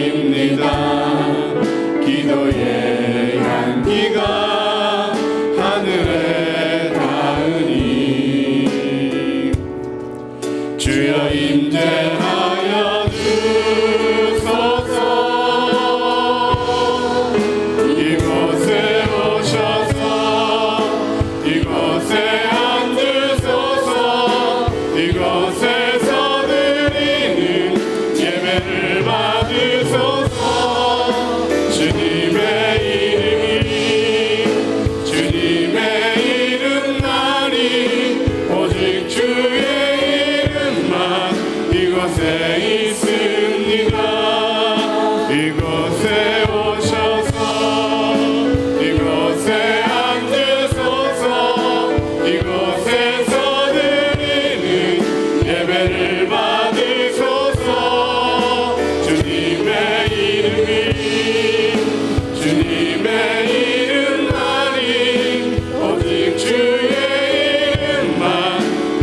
기다립니다. 기도의 향기가 하늘에 닿으니 주여 임재하여 주소서. 이곳에 오셔서 이곳에 앉으소서. 이곳에서 드리는 예배를 받으소서. 주님의 이름만이 오직 주의 이름만 이곳에 있습니다. 이곳에 오셔서 이곳에 앉으소서. 이곳에서 드리는 예배를 받으소서. 주님의 이름만이 오직 주의 이름만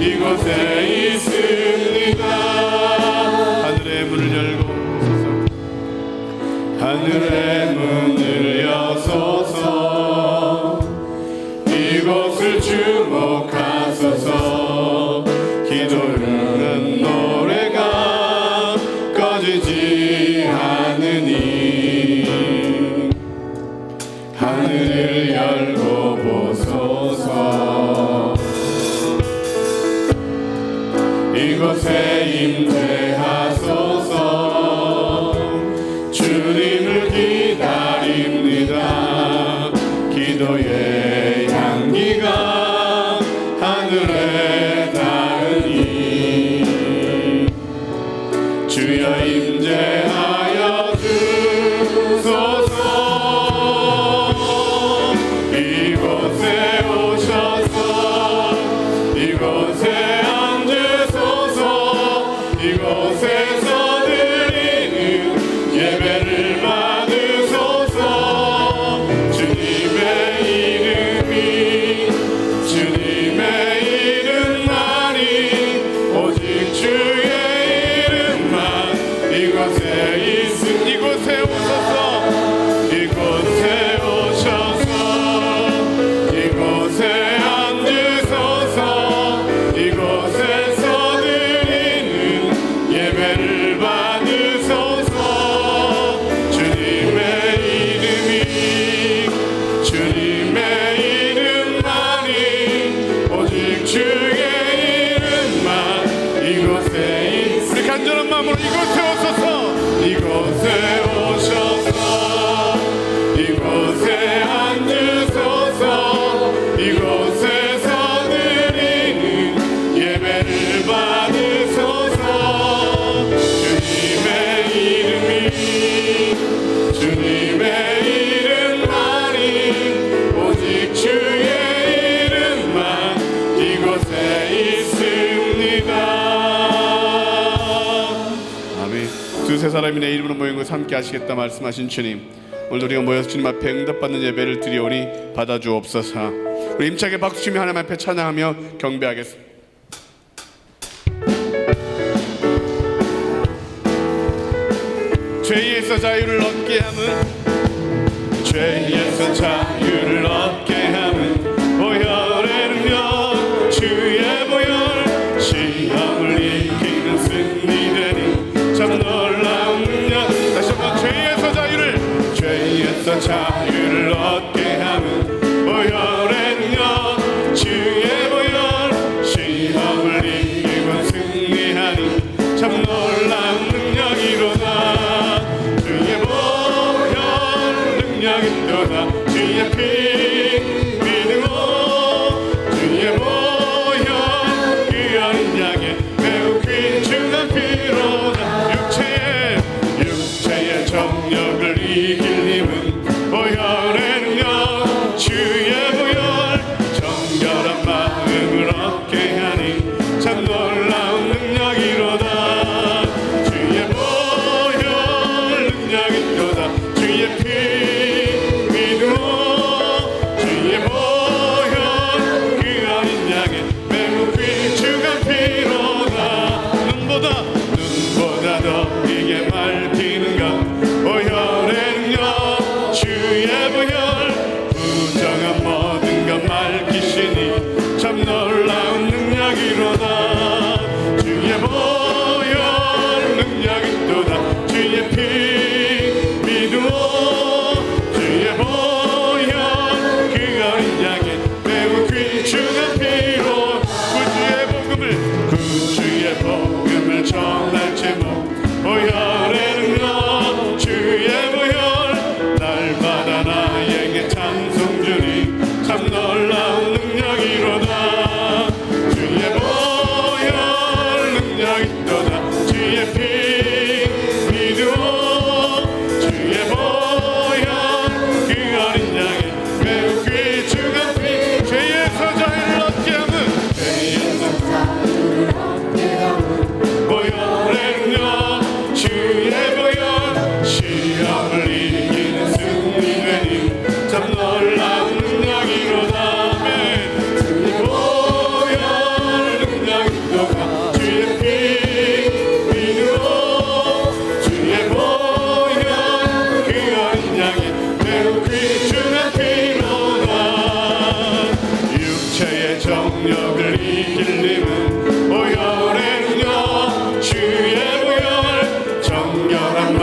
이곳에 있습니다. 하늘의 문을 열고 하늘의 문을 여소서. 이곳을 주목하소서. 기도하는 노래가 꺼지지 않으니 하늘을 열고 보소서. 이곳에 임재하소서. 주님을 기다립니다. 기도의 향기가 하늘에 닿으니 주여 임재하여 주소서. 이곳에 오셔서 이곳에 앉으소서. 이곳에서 드리는 예배를 받으소서. 주님의 이름만이 오직 주의 이름만 이곳에 있음. 이곳에 오셔서 이곳에 오셔서 이곳에 앉으소서. 이곳에서 드리는 예배를 받으소서. 주님의 이름만이 오직 주의 이름만 이곳에 있음. 우리 간절한 마음으로 이곳에 오셔서 이곳에 오셔서 이곳에 앉으소서. 이곳에서 드리는 예배를 받으소서. 주님의 이름만이 오직 주의 이름만 이곳에 있습니다. 아멘. 두세 사람이 내 이름으로 모인 것을 함께 하시겠다 말씀하신 주님, 오늘 우리가 모여서 주님 앞에 응답받는 예배를 드리오니 받아주옵소서. 우리 힘차게 박수치며 하나님 앞에 찬양하며 경배하겠습니다. 죄에서 자유를 얻게 함은 죄에서 자유를 얻게 함은 보혈의 능력 주의 보혈 시험을 이기는 승리되니 참 놀라운 능력. 다시 한번 죄에서 자유를 얻게 함은 보혈의 능력 주의 보혈 시험을 이기고 승리하니 참 놀라운 능력이로다. 주의 보혈 능력이로다. 주의 피 믿음으로 주의 보혈 그 어린 양의 매우 귀중한 피로다. 육체의 정력을 이길 힘은 보혈의 능력 주의 보혈 정결한 마음을 얻게 하니 참 놀라운 능력이로다. 주의 보혈 능력이로다. 주의 피 믿음으로 주의 보혈 그 어린 양의 매우 귀중한 피로다. 눈보다 더 이게 밝히는 것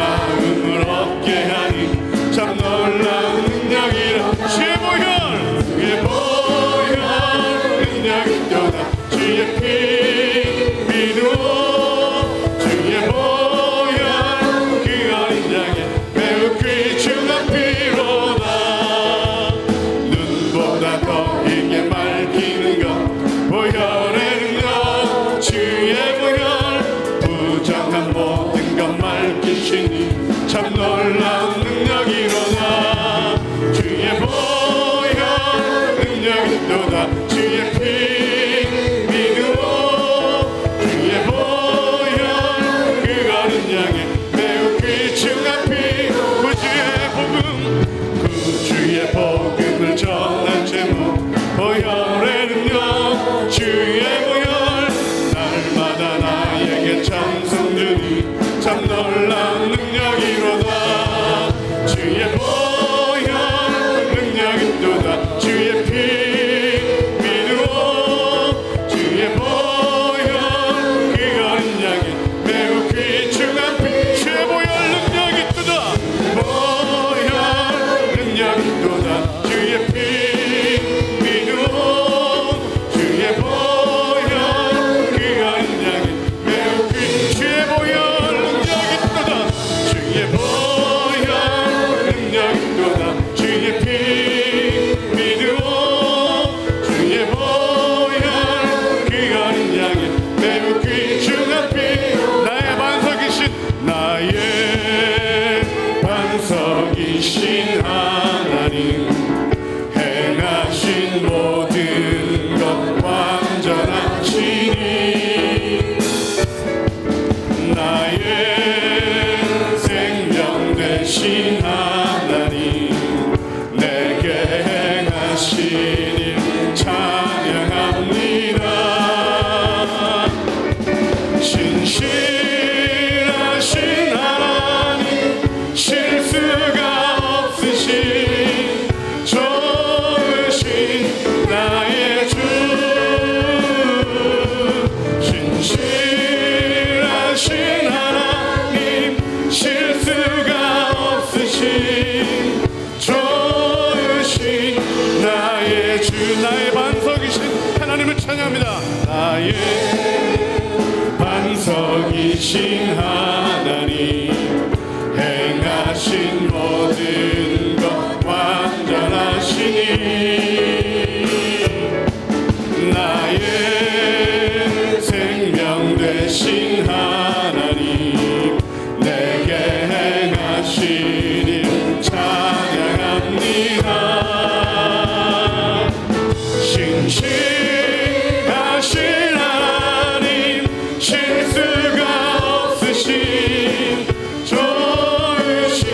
마음을 얻게 하니 참 놀라운 능력이라. 주의 보혈 주의 보혈 능력이 또다. 주의 피 믿어 주의 보혈 그 어린 양의 매우 귀중한 피로다. 눈보다 더 이게 밝히는 것 보혈의 능력. 주의 보혈 부정한 모든 것 밝히시니 참 놀라운 능력이로다. 주의 보혈 능력이 또다. 주의 피 믿어 주의 보혈 그 어린 양의 매우 귀중한 피. 구주의 복음 구주의 복음을 전한 제목 보혈의 능력. 주의 보혈 날마다 나에게 찬송 주니 참 놀라운 능력이로다. 주의 보혈 능력이 또다. 주의 피 믿어 주의 보혈 그 어린 양의 매우 귀중한 피. 주의 보혈 능력이 또다. 보혈 능력이 또다. 주의 피 믿어 주의 보혈 그 어린 양의 매우 귀. 주의 보혈 능력이 또다. 주의 보혈 능력이 또다. 주의 피 믿어 주의 보혈 그 어린 양의 매우 귀중한 피. 나의 반석이신 나의 반석이신 하나님 행하신 모든 것 완전하시니 나의 생명 되신 하나님 내게 행하신 일 찬양합니다. 신실하신 하나님 실수가 없으신 좋으신 나의 주. 신실하신 하나님 실수가 없으신 좋으신 나의 주. 나의 반석이신 하나님을 찬양합니다. 나의 반석이신 하나님 행하신 모든 것 완전하시니 나의 생명 되신 하나님 내게 행하신 일 찬양합니다. 신실하신 하나님 실수가 없으신 좋으신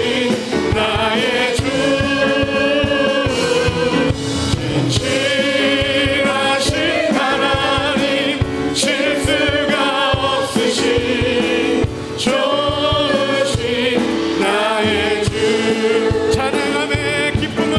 나의 주. 신실하신 하나님 실수가 없으신 좋으신 나의 주. 찬양함의 기쁨을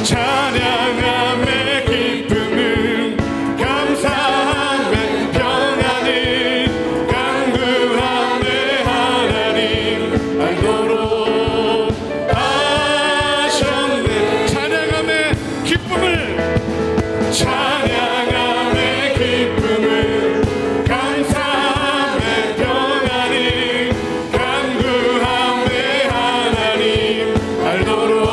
찬양함의 기쁨을 감사함의 평안을 간구함의 하나님 알도록 하셨네. 찬양함의 기쁨을 찬양함의 기쁨을 감사함의 평안을 간구함의 하나님 알도록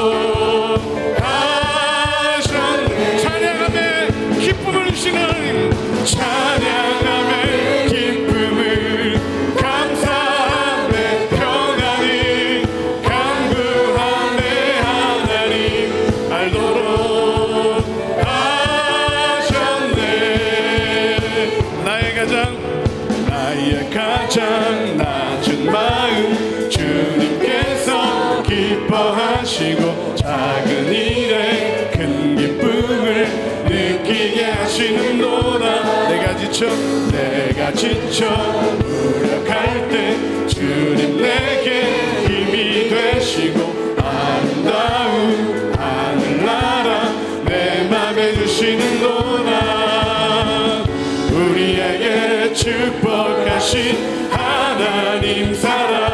하셨네. 찬양함의 기쁨을 주시는 하나님 찬양함의 기쁨을 감사함의 평안을 간구함의 하나님 알도록 하셨네. 나의 가장 낮은 마음 주님께서 기뻐하시고 작은 일에 큰 기쁨을 느끼게 하시는도다. 내가 지쳐 무력할 때 주님 내게 힘이 되시고 아름다운 하늘나라 내 맘에 주시는도다. 우리에게 축복하신 하나님 사랑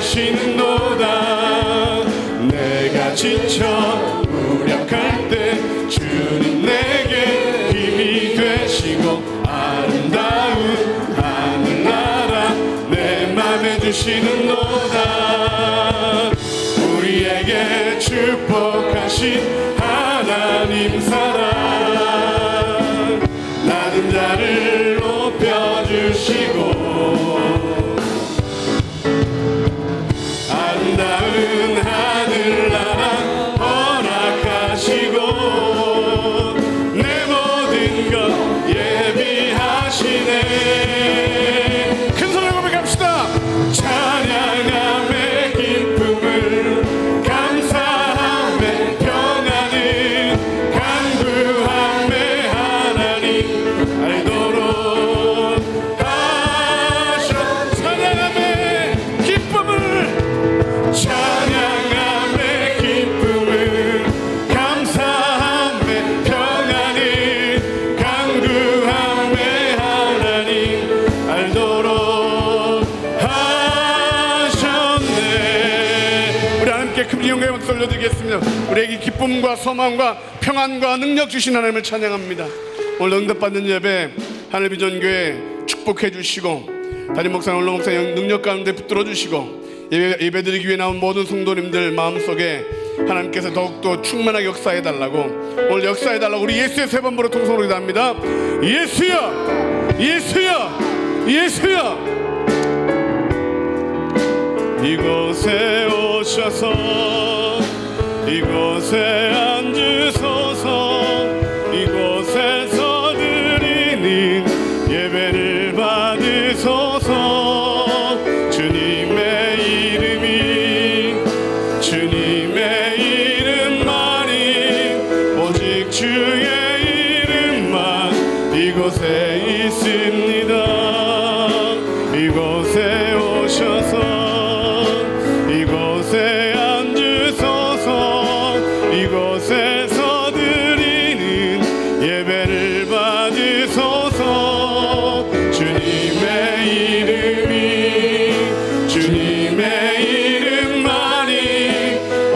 되시는도다. 내가 지쳐 무력할 때 주님 내게 힘이 되시고 아름다운 하늘나라 내 맘에 주시는도다. 우리에게 축복하신 하나님 사랑 낮은 자를 높여주시고 아름다운 하늘나라 허락하시고 내 모든 것 예비하시네. 큰 소리로 고백합시다. 찬양함의 기쁨을 감사함의 평안을 간구함의 하나님 알도록 하셔. 찬양함의 기쁨을 찬양함의 기쁨을 감사함의 평안을 간구함의 하나님 알도록 하셨네. 우리 하나님께 큰 영광의 박수 올려드리겠습니다. 우리에게 기쁨과 소망과 평안과 능력 주신 하나님을 찬양합니다. 오늘 응답받는 예배 하늘비전교회 축복해 주시고 담임 목사님, 원로 목사님 능력 가운데 붙들어 주시고 예배드리기 위해 나온 모든 성도님들 마음속에 하나님께서 더욱더 충만하게 역사해달라고, 오늘 역사해달라고 우리 예수의 세 번 부르 통성으로 기도합니다. 예수여, 예수여, 예수여. 이곳에 오셔서 이곳에 앉으소서. 이곳에서 드리는 예배를 받으소서. 주님의 이름만이 오직 주의 이름만 이곳에 있습니다. 이곳에 오셔서 이곳에 앉으소서. 이곳에서 드리는 예배를 받으소서. 주님의 이름만이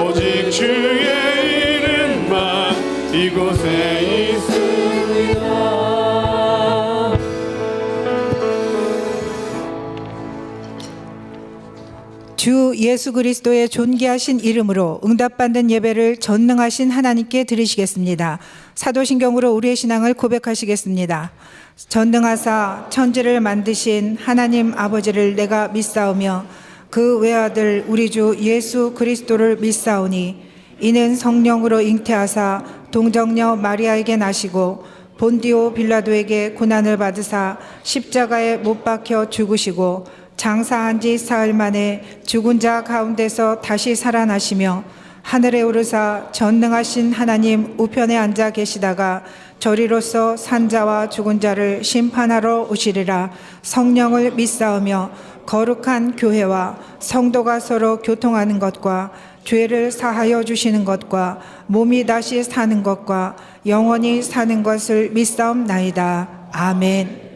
오직 주의 이름만 이곳에 있습니다. 주 예수 그리스도의 존귀하신 이름으로 응답받는 예배를 전능하신 하나님께 드리시겠습니다. 사도신경으로 우리의 신앙을 고백하시겠습니다. 전능하사 천지를 만드신 하나님 아버지를 내가 믿사오며 그 외아들 우리 주 예수 그리스도를 믿사오니 이는 성령으로 잉태하사 동정녀 마리아에게 나시고 본디오 빌라도에게 고난을 받으사 십자가에 못 박혀 죽으시고 장사한 지 사흘 만에 죽은 자 가운데서 다시 살아나시며 하늘에 오르사 전능하신 하나님 우편에 앉아 계시다가 저리로서 산자와 죽은 자를 심판하러 오시리라. 성령을 믿사오며 거룩한 교회와 성도가 서로 교통하는 것과 죄를 사하여 주시는 것과 몸이 다시 사는 것과 영원히 사는 것을 믿사옵나이다. 아멘.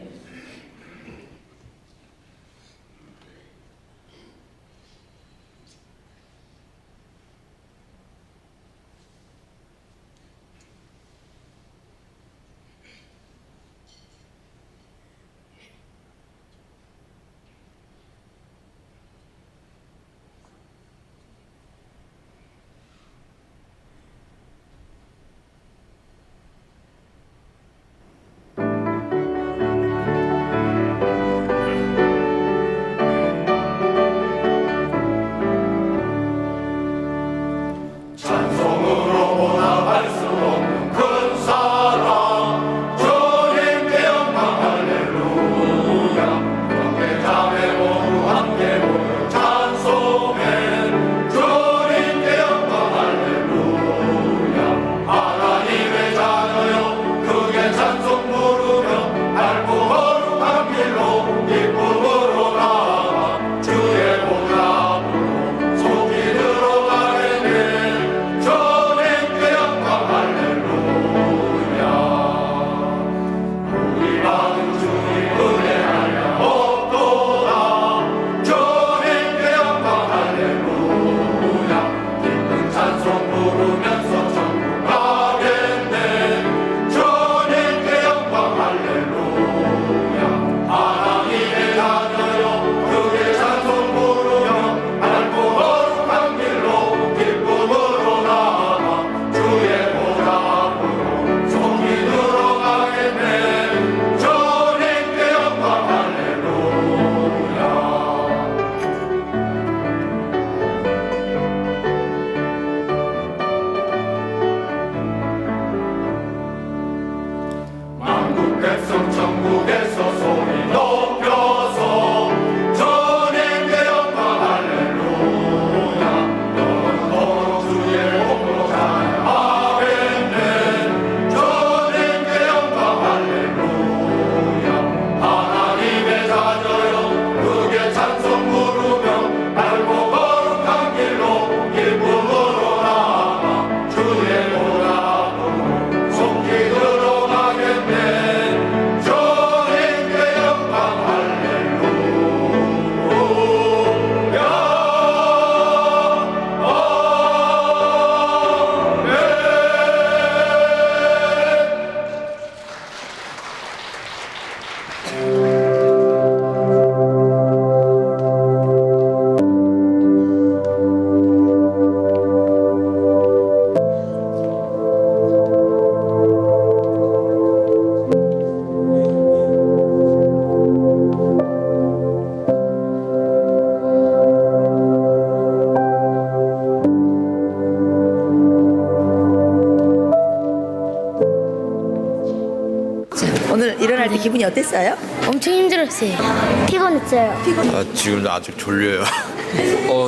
오늘 일어날 때 기분이 어땠어요? 엄청 힘들었어요. 피곤했어요. 지금도 아직 졸려요.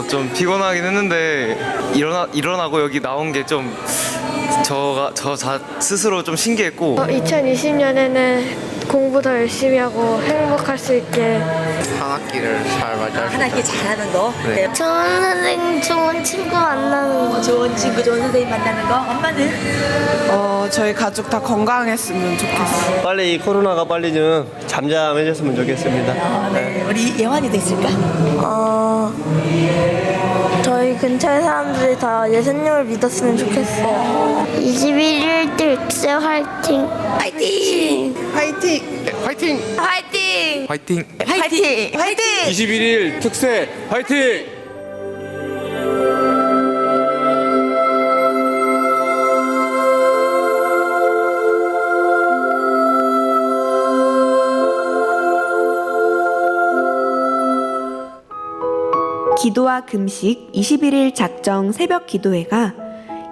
좀 피곤하긴 했는데 일어나고 여기 나온 게 좀 저 스스로 좀 신기했고 2020년에는 공부 더 열심히 하고 행복할 수 있게. 한 학기를 잘 맞이할 수 한 학기 잘하는 거. 네. 좋은 선생님, 좋은 친구 만나는 거. 좋은 친구, 좋은 선생님 만나는 거. 엄마는? 저희 가족 다 건강했으면 좋겠어요. 빨리 이 코로나가 빨리 좀 잠잠해졌으면 좋겠습니다. 네. 우리 예환이도 있을까? 저희 근처의 사람들이 다 예수님을 믿었으면 좋겠어요. 21일 때 화이팅! 파이팅! 화이팅! 화이팅! 화이팅! 화이팅! 파이팅! 파이팅! 21일 특세 화이팅! 기도와 금식 21일 작정 새벽 기도회가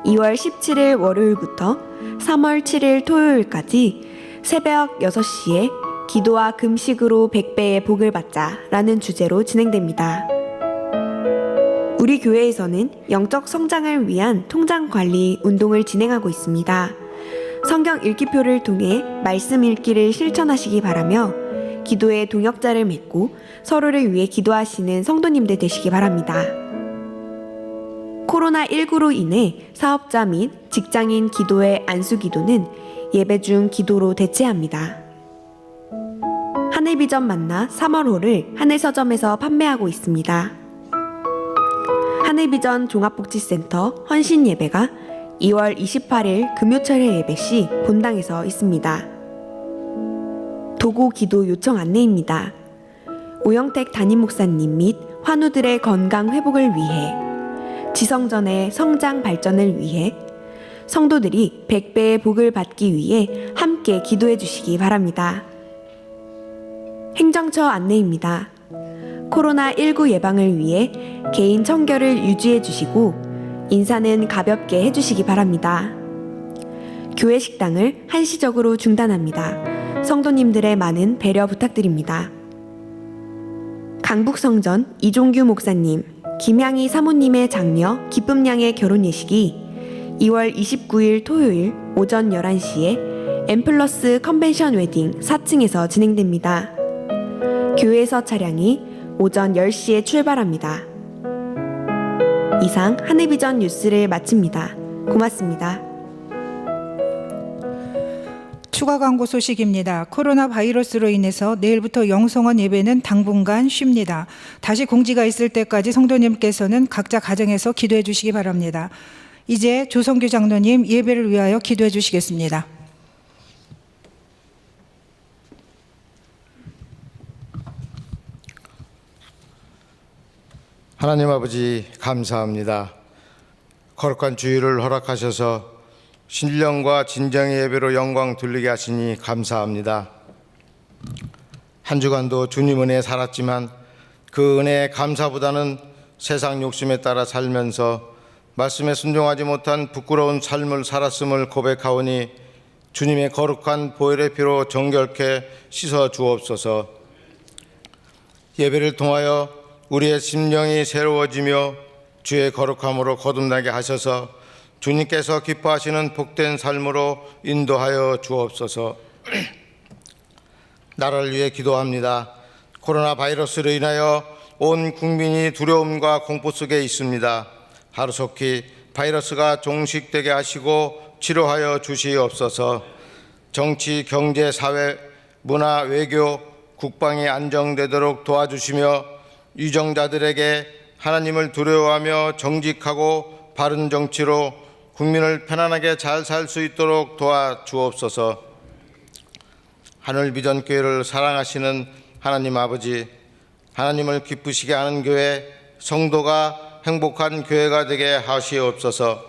2월 17일 월요일부터 3월 7일 토요일까지 새벽 6시에 기도와 금식으로 100배의 복을 받자 라는 주제로 진행됩니다. 우리 교회에서는 영적 성장을 위한 통장 관리 운동을 진행하고 있습니다. 성경 읽기표를 통해 말씀 읽기를 실천하시기 바라며 기도의 동역자를 맺고 서로를 위해 기도하시는 성도님들 되시기 바랍니다. 코로나19로 인해 사업자 및 직장인 기도회 안수기도는 예배 중 기도로 대체합니다. 하늘비전 만나 3월호를 하늘서점에서 판매하고 있습니다. 하늘비전 종합복지센터 헌신예배가 2월 28일 금요철회 예배 시 본당에서 있습니다. 도고 기도 요청 안내입니다. 오영택 담임 목사님 및 환우들의 건강 회복을 위해, 지성전의 성장 발전을 위해, 성도들이 100배의 복을 받기 위해 함께 기도해 주시기 바랍니다. 행정처 안내입니다. 코로나19 예방을 위해 개인 청결을 유지해 주시고 인사는 가볍게 해주시기 바랍니다. 교회 식당을 한시적으로 중단합니다. 성도님들의 많은 배려 부탁드립니다. 강북성전 이종규 목사님, 김향희 사모님의 장녀 기쁨양의 결혼 예식이 2월 29일 토요일 오전 11시에 M+ 컨벤션 웨딩 4층에서 진행됩니다. 교회에서 차량이 오전 10시에 출발합니다. 이상 하늘비전 뉴스를 마칩니다. 고맙습니다. 추가 광고 소식입니다. 코로나 바이러스로 인해서 내일부터 영성원 예배는 당분간 쉽니다. 다시 공지가 있을 때까지 성도님께서는 각자 가정에서 기도해 주시기 바랍니다. 이제 조성규 장로님 예배를 위하여 기도해 주시겠습니다. 하나님 아버지 감사합니다. 거룩한 주일을 허락하셔서 신령과 진정의 예배로 영광 돌리게 하시니 감사합니다. 한 주간도 주님 은혜에 살았지만 그 은혜의 감사보다는 세상 욕심에 따라 살면서 말씀에 순종하지 못한 부끄러운 삶을 살았음을 고백하오니 주님의 거룩한 보혈의 피로 정결케 씻어 주옵소서. 예배를 통하여 우리의 심령이 새로워지며 주의 거룩함으로 거듭나게 하셔서 주님께서 기뻐하시는 복된 삶으로 인도하여 주옵소서. 나라를 위해 기도합니다. 코로나 바이러스로 인하여 온 국민이 두려움과 공포 속에 있습니다. 하루속히 바이러스가 종식되게 하시고 치료하여 주시옵소서. 정치, 경제, 사회, 문화, 외교, 국방이 안정되도록 도와주시며 유정자들에게 하나님을 두려워하며 정직하고 바른 정치로 국민을 편안하게 잘 살 수 있도록 도와주옵소서. 하늘비전교회를 사랑하시는 하나님 아버지, 하나님을 기쁘시게 하는 교회, 성도가 행복한 교회가 되게 하시옵소서.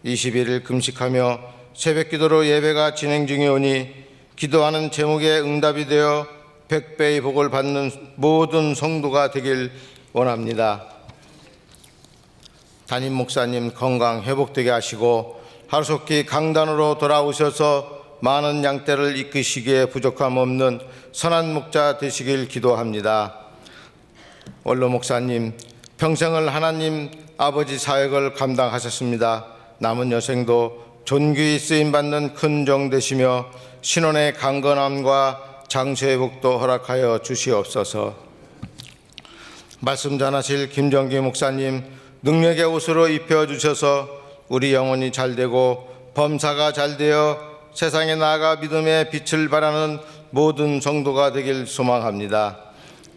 21일 금식하며 새벽기도로 예배가 진행 중이오니 기도하는 제목에 응답이 되어 100배의 복을 받는 모든 성도가 되길 원합니다. 담임 목사님 건강 회복되게 하시고 하루속히 강단으로 돌아오셔서 많은 양떼를 이끄시기에 부족함 없는 선한 목자 되시길 기도합니다. 원로 목사님, 평생을 하나님 아버지 사역을 감당하셨습니다. 남은 여생도 존귀히 쓰임받는 큰 종 되시며 신혼의 강건함과 장수의 복도 허락하여 주시옵소서. 말씀 전하실 김정기 목사님, 능력의 옷으로 입혀주셔서 우리 영혼이 잘되고 범사가 잘되어 세상에 나아가 믿음의 빛을 발하는 모든 성도가 되길 소망합니다.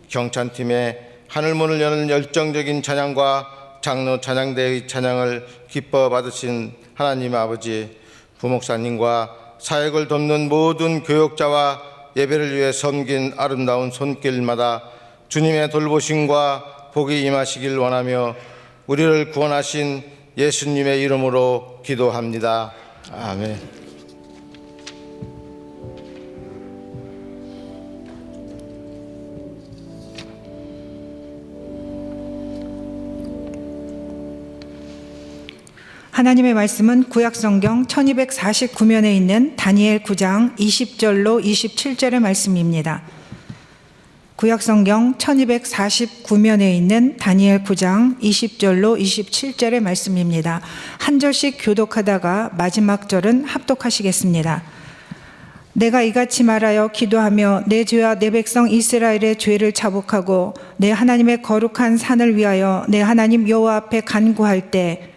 경찬팀의 하늘문을 여는 열정적인 찬양과 장로 찬양대의 찬양을 기뻐 받으신 하나님 아버지, 부목사님과 사역을 돕는 모든 교역자와 예배를 위해 섬긴 아름다운 손길마다 주님의 돌보심과 복이 임하시길 원하며 우리를 구원하신 예수님의 이름으로 기도합니다. 아멘. 하나님의 말씀은 구약성경 1249면에 있는 다니엘 9장 20절로 27절의 말씀입니다. 구약성경 1249면에 있는 다니엘 9장 20절로 27절의 말씀입니다. 한 절씩 교독하다가 마지막 절은 합독하시겠습니다. 내가 이같이 말하여 기도하며 내 죄와 내 백성 이스라엘의 죄를 자복하고 내 하나님의 거룩한 산을 위하여 내 하나님 여호와 앞에 간구할 때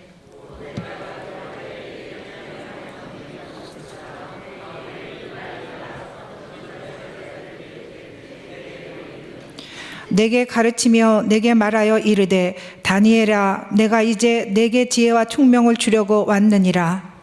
내게 가르치며 내게 말하여 이르되 다니엘아, 내가 이제 내게 지혜와 총명을 주려고 왔느니라.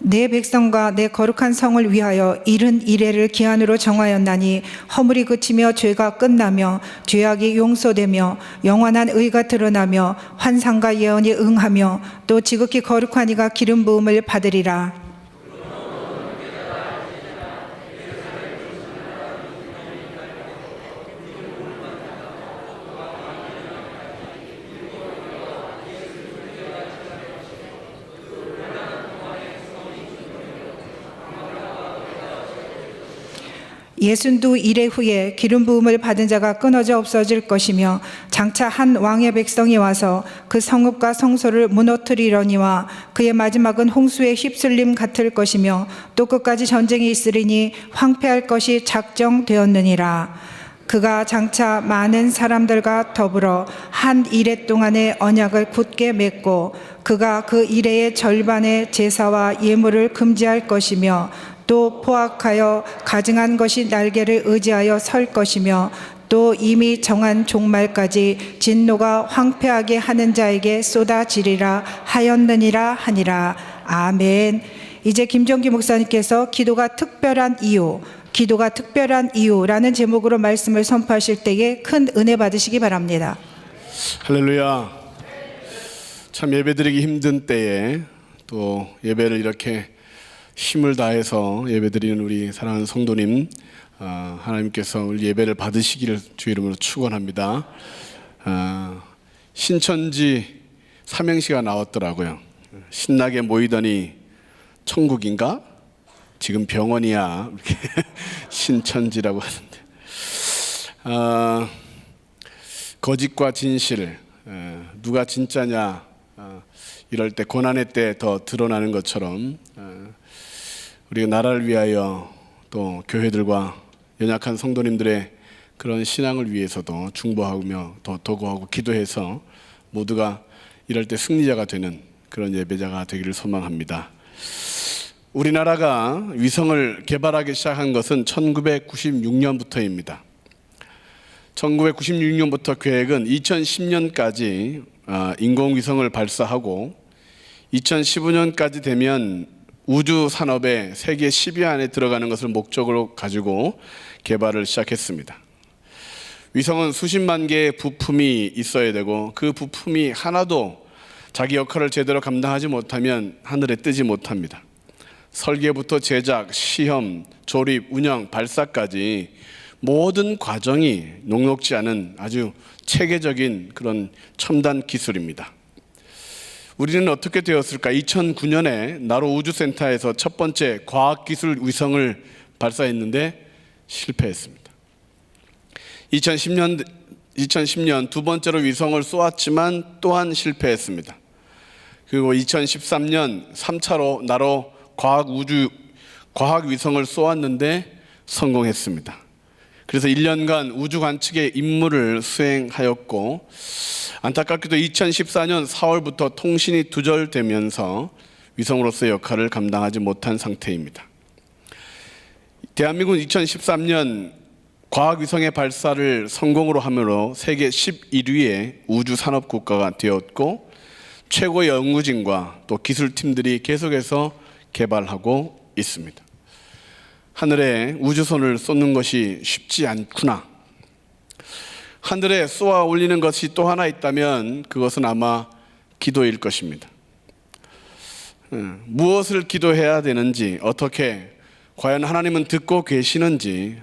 내 백성과 내 거룩한 성을 위하여 70일을 기한으로 정하였나니 허물이 그치며 죄가 끝나며 죄악이 용서되며 영원한 의가 드러나며 환상과 예언이 응하며 또 지극히 거룩한 이가 기름 부음을 받으리라. 예순두 일해 후에 기름 부음을 받은 자가 끊어져 없어질 것이며 장차 한 왕의 백성이 와서 그 성읍과 성소를 무너뜨리려니와 그의 마지막은 홍수의 휩쓸림 같을 것이며 또 끝까지 전쟁이 있으리니 황폐할 것이 작정되었느니라. 그가 장차 많은 사람들과 더불어 한 이래 동안의 언약을 굳게 맺고 그가 그 이래의 절반의 제사와 예물을 금지할 것이며 또 포악하여 가증한 것이 날개를 의지하여 설 것이며 또 이미 정한 종말까지 진노가 황폐하게 하는 자에게 쏟아지리라 하였느니라 하니라. 아멘. 이제 김정기 목사님께서 기도가 특별한 이유라는 제목으로 말씀을 선포하실 때에 큰 은혜 받으시기 바랍니다. 할렐루야. 참 예배드리기 힘든 때에 또 예배를 이렇게 힘을 다해서 예배드리는 우리 사랑하는 성도님, 하나님께서 우리 예배를 받으시기를 주 이름으로 축원합니다. 신천지 삼행시가 나왔더라고요. 신나게 모이더니 천국인가? 지금 병원이야. 이렇게 신천지라고 하는데, 거짓과 진실, 누가 진짜냐, 이럴 때 고난의 때 더 드러나는 것처럼 우리가 나라를 위하여 또 교회들과 연약한 성도님들의 그런 신앙을 위해서도 중보하며 더 도구하고 기도해서 모두가 이럴 때 승리자가 되는 그런 예배자가 되기를 소망합니다. 우리나라가 위성을 개발하기 시작한 것은 1996년부터입니다. 1996년부터 계획은 2010년까지 인공위성을 발사하고 2015년까지 되면 우주 산업에 세계 10위 안에 들어가는 것을 목적으로 가지고 개발을 시작했습니다. 위성은 수십만 개의 부품이 있어야 되고 그 부품이 하나도 자기 역할을 제대로 감당하지 못하면 하늘에 뜨지 못합니다. 설계부터 제작, 시험, 조립, 운영, 발사까지 모든 과정이 녹록지 않은 아주 체계적인 그런 첨단 기술입니다. 우리는 어떻게 되었을까? 2009년에 나로 우주센터에서 첫 번째 과학기술 위성을 발사했는데 실패했습니다. 2010년 두 번째로 위성을 쏘았지만 또한 실패했습니다. 그리고 2013년 3차로 나로 과학위성을 쏘았는데 성공했습니다. 그래서 1년간 우주 관측의 임무를 수행하였고 안타깝게도 2014년 4월부터 통신이 두절되면서 위성으로서의 역할을 감당하지 못한 상태입니다. 대한민국은 2013년 과학위성의 발사를 성공으로 함으로 세계 11위의 우주산업 국가가 되었고 최고의 연구진과 또 기술팀들이 계속해서 개발하고 있습니다. 하늘에 우주선을 쏘는 것이 쉽지 않구나. 하늘에 쏘아 올리는 것이 또 하나 있다면 그것은 아마 기도일 것입니다. 무엇을 기도해야 되는지, 어떻게, 과연 하나님은 듣고 계시는지,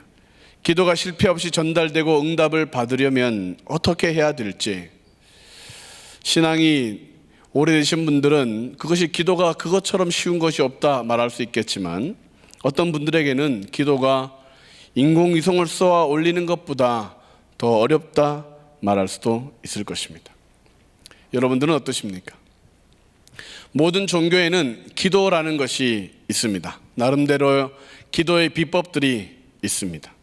기도가 실패 없이 전달되고 응답을 받으려면 어떻게 해야 될지, 신앙이 오래되신 분들은 그것이 기도가 그것처럼 쉬운 것이 없다 말할 수 있겠지만 어떤 분들에게는 기도가 인공위성을 쏘아 올리는 것보다 더 어렵다 말할 수도 있을 것입니다. 여러분들은 어떠십니까? 모든 종교에는 기도라는 것이 있습니다. 나름대로 기도의 비법들이 있습니다.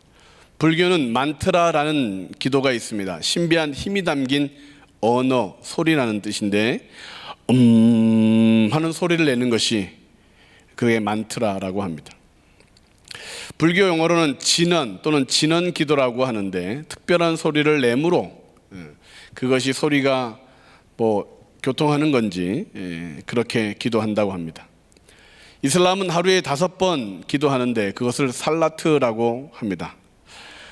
불교는 만트라라는 기도가 있습니다. 신비한 힘이 담긴 언어, 소리라는 뜻인데 하는 소리를 내는 것이 그게 만트라라고 합니다. 불교 용어로는 진언 또는 진언 기도라고 하는데 특별한 소리를 내므로 그것이 소리가 교통하는 건지 그렇게 기도한다고 합니다. 이슬람은 하루에 5번 기도하는데 그것을 살라트라고 합니다.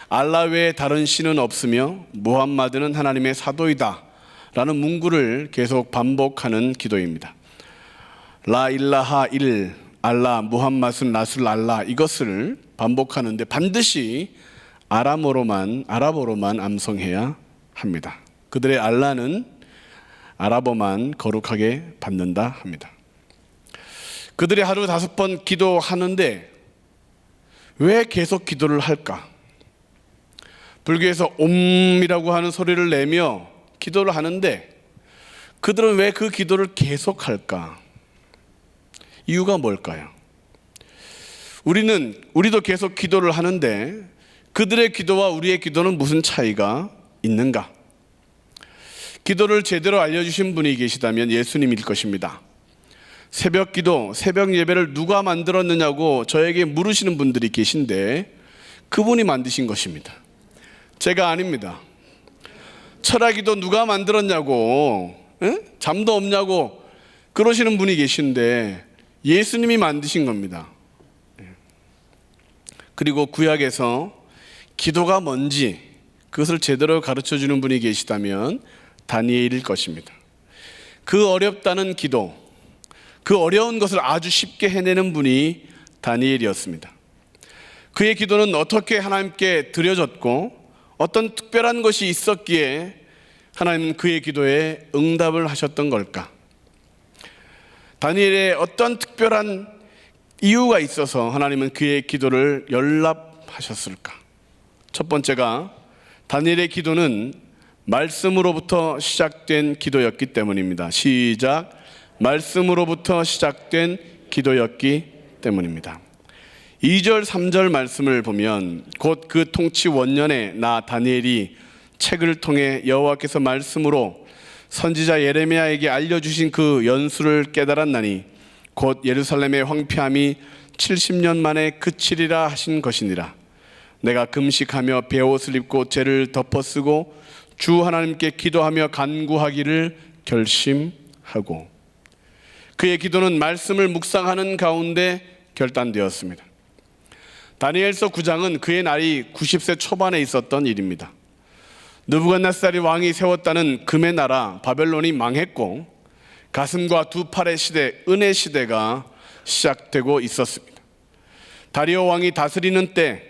알라 외에 다른 신은 없으며 무함마드는 하나님의 사도이다 라는 문구를 계속 반복하는 기도입니다. 라 일라하 일 알라 무함마순 라술 알라 이것을 반복하는데 반드시 아랍어로만 암송해야 합니다. 그들의 알라는 아랍어만 거룩하게 받는다 합니다. 그들이 하루 5번 기도하는데 왜 계속 기도를 할까? 불교에서 옴이라고 하는 소리를 내며 기도를 하는데 그들은 왜 그 기도를 계속할까? 이유가 뭘까요? 우리도 계속 기도를 하는데 그들의 기도와 우리의 기도는 무슨 차이가 있는가? 기도를 제대로 알려주신 분이 계시다면 예수님일 것입니다. 새벽 기도, 새벽 예배를 누가 만들었느냐고 저에게 물으시는 분들이 계신데 그분이 만드신 것입니다. 제가 아닙니다. 철학기도 누가 만들었냐고, 잠도 없냐고 그러시는 분이 계신데 예수님이 만드신 겁니다. 그리고 구약에서 기도가 뭔지 그것을 제대로 가르쳐주는 분이 계시다면 다니엘일 것입니다. 그 어렵다는 기도, 그 어려운 것을 아주 쉽게 해내는 분이 다니엘이었습니다. 그의 기도는 어떻게 하나님께 드려졌고 어떤 특별한 것이 있었기에 하나님은 그의 기도에 응답을 하셨던 걸까? 다니엘의 어떤 특별한 이유가 있어서 하나님은 그의 기도를 연락하셨을까? 첫 번째가 다니엘의 기도는 말씀으로부터 시작된 기도였기 때문입니다. 시작. 말씀으로부터 시작된 기도였기 때문입니다. 2절 3절 말씀을 보면 곧 그 통치 원년에 나 다니엘이 책을 통해 여호와께서 말씀으로 선지자 예레미야에게 알려주신 그 연수를 깨달았나니 곧 예루살렘의 황폐함이 70년 만에 그치리라 하신 것이니라. 내가 금식하며 베옷을 입고 죄를 덮어쓰고 주 하나님께 기도하며 간구하기를 결심하고, 그의 기도는 말씀을 묵상하는 가운데 결단되었습니다. 다니엘서 9장은 그의 나이 90세 초반에 있었던 일입니다. 느부갓네살이 왕이 세웠다는 금의 나라 바벨론이 망했고 가슴과 두 팔의 시대, 은혜 시대가 시작되고 있었습니다. 다리오 왕이 다스리는 때,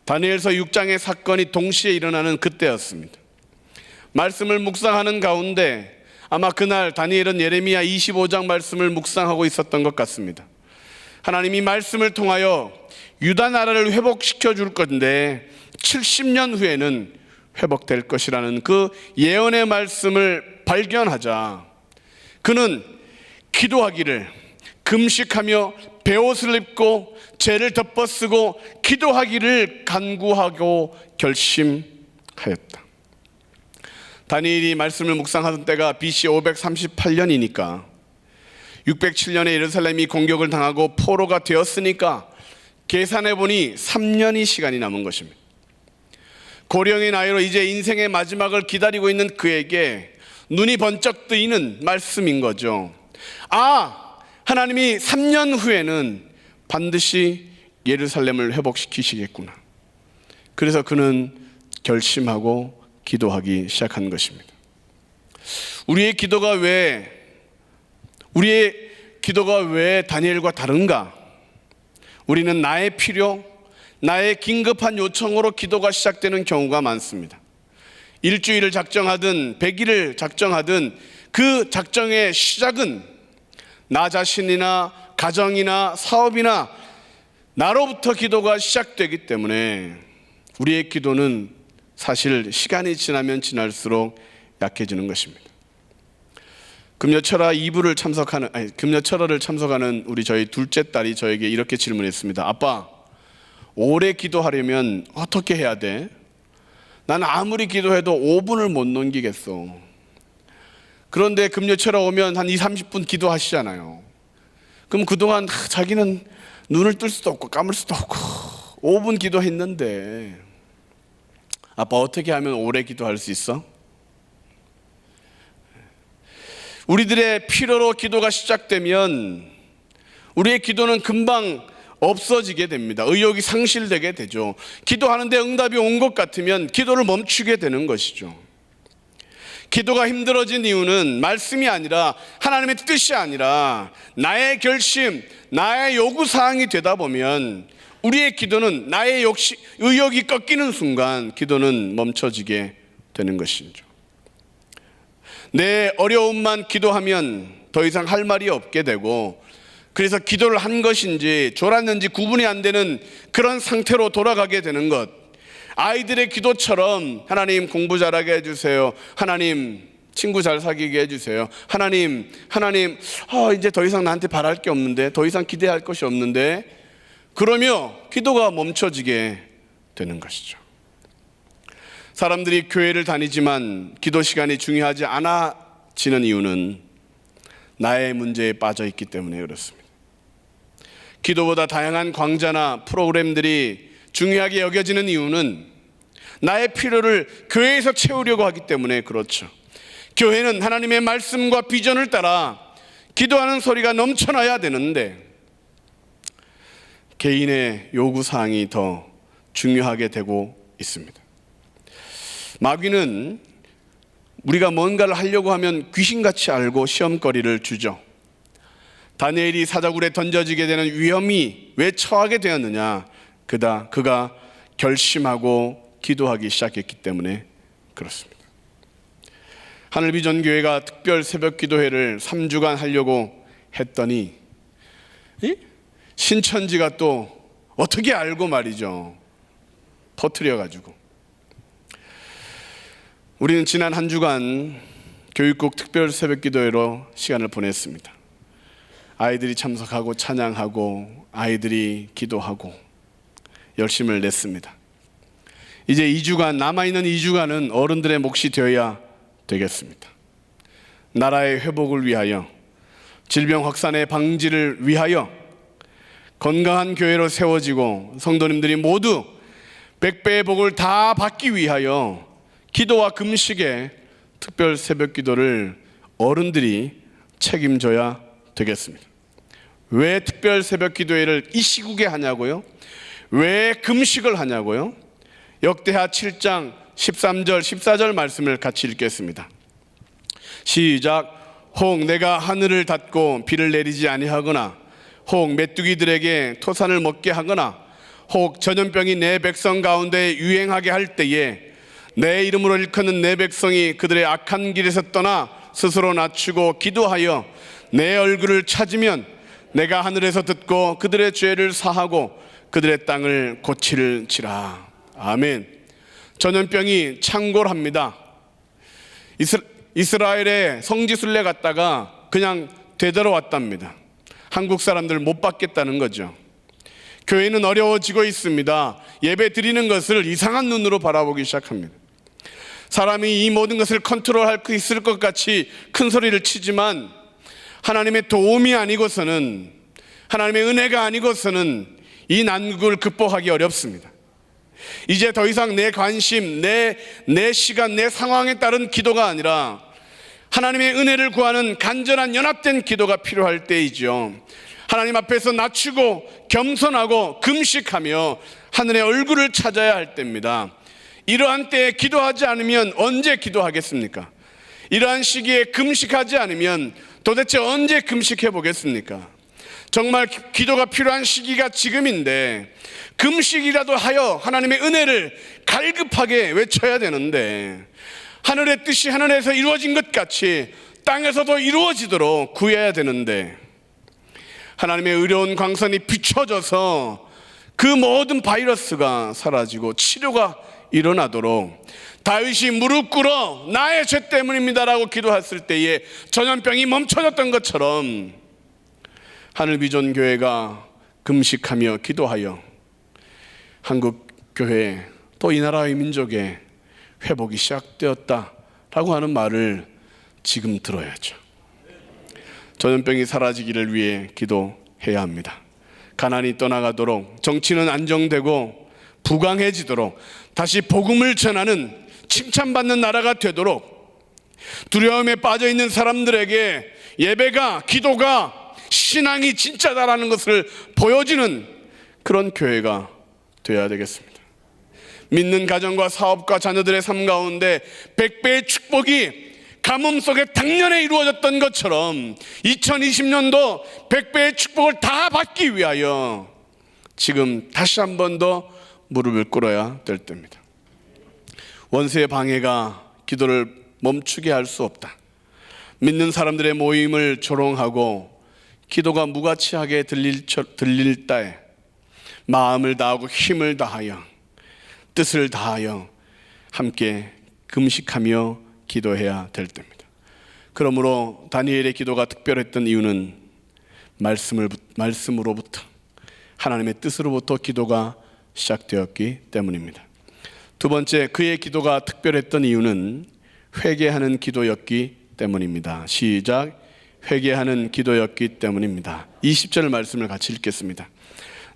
다니엘서 6장의 사건이 동시에 일어나는 그때였습니다. 말씀을 묵상하는 가운데 아마 그날 다니엘은 예레미야 25장 말씀을 묵상하고 있었던 것 같습니다. 하나님이 말씀을 통하여 유다 나라를 회복시켜 줄 건데 70년 후에는 회복될 것이라는 그 예언의 말씀을 발견하자 그는 기도하기를, 금식하며 베옷을 입고 죄를 덮어쓰고 기도하기를 간구하고 결심하였다. 다니엘이 말씀을 묵상하던 때가 BC 538년이니까 607년에 예루살렘이 공격을 당하고 포로가 되었으니까 계산해보니 3년이 시간이 남은 것입니다. 고령의 나이로 이제 인생의 마지막을 기다리고 있는 그에게 눈이 번쩍 뜨이는 말씀인 거죠. 아, 하나님이 3년 후에는 반드시 예루살렘을 회복시키시겠구나. 그래서 그는 결심하고 기도하기 시작한 것입니다. 우리의 기도가 왜 다니엘과 다른가? 우리는 나의 필요, 나의 긴급한 요청으로 기도가 시작되는 경우가 많습니다. 일주일을 작정하든 100일을 작정하든 그 작정의 시작은 나 자신이나 가정이나 사업이나 나로부터 기도가 시작되기 때문에 우리의 기도는 사실 시간이 지나면 지날수록 약해지는 것입니다. 금요철화를 참석하는 저희 둘째 딸이 저에게 이렇게 질문했습니다. 아빠, 오래 기도하려면 어떻게 해야 돼? 난 아무리 기도해도 5분을 못 넘기겠어. 그런데 금요철화 오면 한 20-30분 기도하시잖아요. 그럼 그동안 자기는 눈을 뜰 수도 없고 감을 수도 없고 5분 기도했는데, 아빠 어떻게 하면 오래 기도할 수 있어? 우리들의 필요로 기도가 시작되면 우리의 기도는 금방 없어지게 됩니다. 의욕이 상실되게 되죠. 기도하는데 응답이 온 것 같으면 기도를 멈추게 되는 것이죠. 기도가 힘들어진 이유는 말씀이 아니라 하나님의 뜻이 아니라 나의 결심, 나의 요구사항이 되다 보면 우리의 기도는 나의 의욕이 꺾이는 순간 기도는 멈춰지게 되는 것이죠. 내 어려움만 기도하면 더 이상 할 말이 없게 되고, 그래서 기도를 한 것인지 졸았는지 구분이 안 되는 그런 상태로 돌아가게 되는 것. 아이들의 기도처럼 하나님 공부 잘하게 해주세요. 하나님 친구 잘 사귀게 해주세요. 하나님 이제 더 이상 나한테 바랄 게 없는데, 더 이상 기대할 것이 없는데, 그러며 기도가 멈춰지게 되는 것이죠. 사람들이 교회를 다니지만 기도 시간이 중요하지 않아지는 이유는 나의 문제에 빠져 있기 때문에 그렇습니다. 기도보다 다양한 광자나 프로그램들이 중요하게 여겨지는 이유는 나의 필요를 교회에서 채우려고 하기 때문에 그렇죠. 교회는 하나님의 말씀과 비전을 따라 기도하는 소리가 넘쳐나야 되는데 개인의 요구사항이 더 중요하게 되고 있습니다. 마귀는 우리가 뭔가를 하려고 하면 귀신같이 알고 시험거리를 주죠. 다니엘이 사자굴에 던져지게 되는 위험이 왜 처하게 되었느냐? 그가 결심하고 기도하기 시작했기 때문에 그렇습니다. 하늘비전교회가 특별 새벽 기도회를 3주간 하려고 했더니 신천지가 또 어떻게 알고 말이죠. 터뜨려가지고 우리는 지난 한 주간 교육국 특별 새벽 기도회로 시간을 보냈습니다. 아이들이 참석하고 찬양하고 아이들이 기도하고 열심을 냈습니다. 이제 2주간, 남아있는 2주간은 어른들의 몫이 되어야 되겠습니다. 나라의 회복을 위하여, 질병 확산의 방지를 위하여 건강한 교회로 세워지고 성도님들이 모두 100배의 복을 다 받기 위하여 기도와 금식의 특별 새벽 기도를 어른들이 책임져야 되겠습니다. 왜 특별 새벽 기도회를 이 시국에 하냐고요? 왜 금식을 하냐고요? 역대하 7장 13절 14절 말씀을 같이 읽겠습니다. 시작. 혹 내가 하늘을 닫고 비를 내리지 아니하거나 혹 메뚜기들에게 토산을 먹게 하거나 혹 전염병이 내 백성 가운데 유행하게 할 때에 내 이름으로 일컫는 내 백성이 그들의 악한 길에서 떠나 스스로 낮추고 기도하여 내 얼굴을 찾으면 내가 하늘에서 듣고 그들의 죄를 사하고 그들의 땅을 고칠지라. 아멘. 전염병이 창궐합니다. 이스라엘에 성지순례 갔다가 그냥 되돌아왔답니다. 한국 사람들 못 받겠다는 거죠. 교회는 어려워지고 있습니다. 예배 드리는 것을 이상한 눈으로 바라보기 시작합니다. 사람이 이 모든 것을 컨트롤할 수 있을 것 같이 큰 소리를 치지만 하나님의 도움이 아니고서는, 하나님의 은혜가 아니고서는 이 난국을 극복하기 어렵습니다. 이제 더 이상 내 관심, 내 시간, 내 상황에 따른 기도가 아니라 하나님의 은혜를 구하는 간절한 연합된 기도가 필요할 때이죠. 하나님 앞에서 낮추고 겸손하고 금식하며 하늘의 얼굴을 찾아야 할 때입니다. 이러한 때에 기도하지 않으면 언제 기도하겠습니까? 이러한 시기에 금식하지 않으면 도대체 언제 금식해 보겠습니까? 정말 기도가 필요한 시기가 지금인데 금식이라도 하여 하나님의 은혜를 갈급하게 외쳐야 되는데, 하늘의 뜻이 하늘에서 이루어진 것 같이 땅에서도 이루어지도록 구해야 되는데, 하나님의 의로운 광선이 비춰져서 그 모든 바이러스가 사라지고 치료가 일어나도록 다윗이 무릎 꿇어 나의 죄 때문입니다라고 기도했을 때에 전염병이 멈춰졌던 것처럼 하늘비전교회가 금식하며 기도하여 한국 교회 또 이 나라의 민족의 회복이 시작되었다라고 하는 말을 지금 들어야죠. 전염병이 사라지기를 위해 기도해야 합니다. 가난이 떠나가도록, 정치는 안정되고 부강해지도록, 다시 복음을 전하는 칭찬받는 나라가 되도록, 두려움에 빠져있는 사람들에게 예배가, 기도가, 신앙이 진짜다라는 것을 보여주는 그런 교회가 되어야 되겠습니다. 믿는 가정과 사업과 자녀들의 삶 가운데 100배의 축복이 가뭄 속에 작년에 이루어졌던 것처럼 2020년도 100배의 축복을 다 받기 위하여 지금 다시 한 번 더 무릎을 꿇어야 될 때입니다. 원수의 방해가 기도를 멈추게 할 수 없다. 믿는 사람들의 모임을 조롱하고 기도가 무가치하게 들릴 때에 마음을 다하고 힘을 다하여 뜻을 다하여 함께 금식하며 기도해야 될 때입니다. 그러므로 다니엘의 기도가 특별했던 이유는 말씀으로부터, 하나님의 뜻으로부터 기도가 시작되었기 때문입니다. 두 번째, 그의 기도가 특별했던 이유는 회개하는 기도였기 때문입니다. 시작. 회개하는 기도였기 때문입니다. 20절 말씀을 같이 읽겠습니다.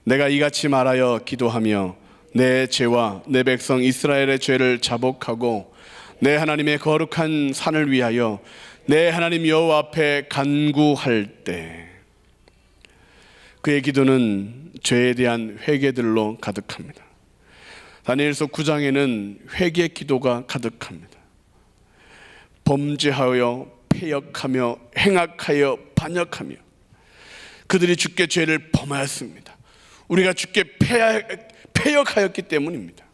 내가 이같이 말하여 기도하며 내 죄와 내 백성 이스라엘의 죄를 자복하고 내 하나님의 거룩한 산을 위하여 내 하나님 여호와 앞에 간구할 때, 그의 기도는 죄에 대한 회개들로 가득합니다. 다니엘서 9장에는 회개 기도가 가득합니다. 범죄하여 패역하며 행악하여 반역하며 그들이 주께 죄를 범하였습니다. 우리가 주께 패역하였기 때문입니다.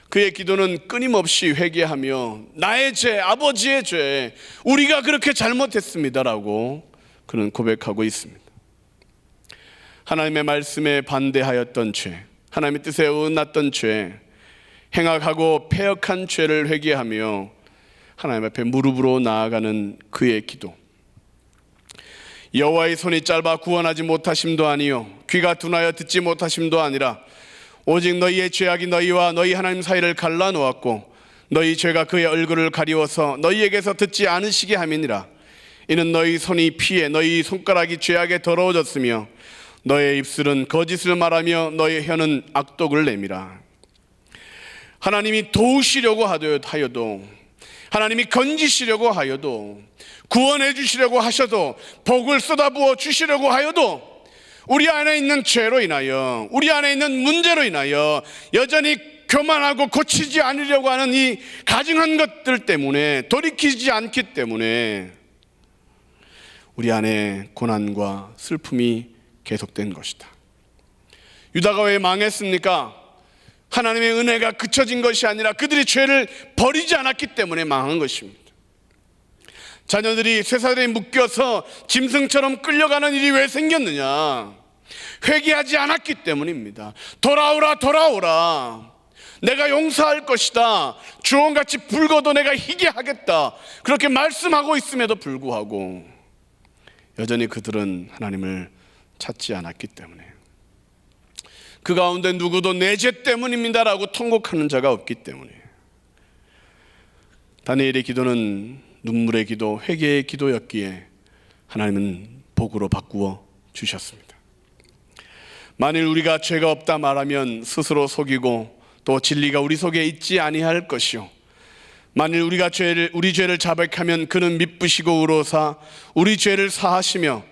그의 기도는 끊임없이 회개하며 나의 죄, 아버지의 죄, 우리가 그렇게 잘못했습니다라고 그는 고백하고 있습니다. 하나님의 말씀에 반대하였던 죄, 하나님의 뜻에 어긋났던 죄, 행악하고 패역한 죄를 회개하며 하나님 앞에 무릎으로 나아가는 그의 기도. 여호와의 손이 짧아 구원하지 못하심도 아니요 귀가 둔하여 듣지 못하심도 아니라 오직 너희의 죄악이 너희와 너희 하나님 사이를 갈라놓았고 너희 죄가 그의 얼굴을 가리워서 너희에게서 듣지 않으시게 함이니라. 이는 너희 손이 피해 너희 손가락이 죄악에 더러워졌으며 너의 입술은 거짓을 말하며 너의 혀는 악독을 내밀어. 하나님이 도우시려고 하여도, 하나님이 건지시려고 하여도, 구원해 주시려고 하셔도, 복을 쏟아부어 주시려고 하여도 우리 안에 있는 죄로 인하여, 우리 안에 있는 문제로 인하여 여전히 교만하고 고치지 않으려고 하는 이 가증한 것들 때문에, 돌이키지 않기 때문에 우리 안에 고난과 슬픔이 계속된 것이다. 유다가 왜 망했습니까? 하나님의 은혜가 그쳐진 것이 아니라 그들이 죄를 버리지 않았기 때문에 망한 것입니다. 자녀들이 쇠사슬에 묶여서 짐승처럼 끌려가는 일이 왜 생겼느냐? 회개하지 않았기 때문입니다. 돌아오라, 돌아오라. 내가 용서할 것이다. 주홍같이 붉어도 내가 희게 하겠다. 그렇게 말씀하고 있음에도 불구하고 여전히 그들은 하나님을 찾지 않았기 때문에, 그 가운데 누구도 내 죄 때문입니다라고 통곡하는 자가 없기 때문에 다니엘의 기도는 눈물의 기도, 회개의 기도였기에 하나님은 복으로 바꾸어 주셨습니다. 만일 우리가 죄가 없다 말하면 스스로 속이고 또 진리가 우리 속에 있지 아니할 것이요, 만일 우리가 우리 죄를 자백하면 그는 미쁘시고 의로사 우리 죄를 사하시며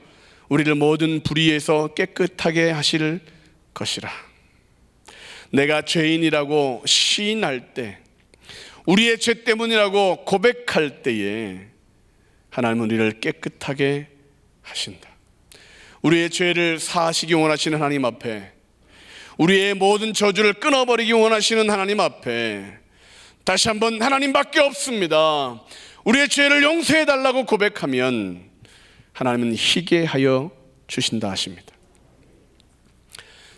우리를 모든 불의에서 깨끗하게 하실 것이라. 내가 죄인이라고 시인할 때, 우리의 죄 때문이라고 고백할 때에 하나님은 우리를 깨끗하게 하신다. 우리의 죄를 사하시기 원하시는 하나님 앞에, 우리의 모든 저주를 끊어버리기 원하시는 하나님 앞에 다시 한번 하나님밖에 없습니다. 우리의 죄를 용서해달라고 고백하면 하나님은 희게 하여 주신다 하십니다.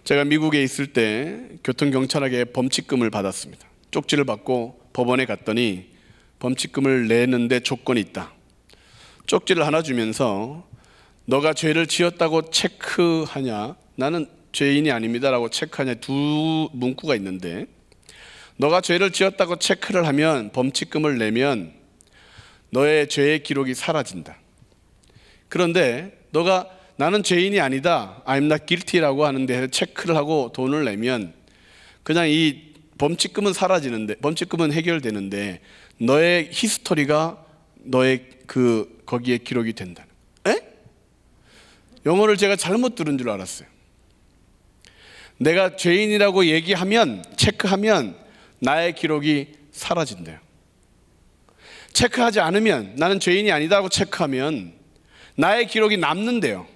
제가 미국에 있을 때 교통경찰에게 범칙금을 받았습니다. 쪽지를 받고 법원에 갔더니 범칙금을 내는데 조건이 있다. 쪽지를 하나 주면서 너가 죄를 지었다고 체크하냐, 나는 죄인이 아닙니다라고 체크하냐, 두 문구가 있는데, 너가 죄를 지었다고 체크를 하면, 범칙금을 내면 너의 죄의 기록이 사라진다. 그런데 너가 나는 죄인이 아니다, I'm not guilty라고 하는데 체크를 하고 돈을 내면 그냥 이 범칙금은 사라지는데, 범칙금은 해결되는데 너의 히스토리가 너의 거기에 기록이 된다. 에? 영어를 제가 잘못 들은 줄 알았어요. 내가 죄인이라고 얘기하면, 체크하면 나의 기록이 사라진대요. 체크하지 않으면, 나는 죄인이 아니다고 체크하면 나의 기록이 남는데요.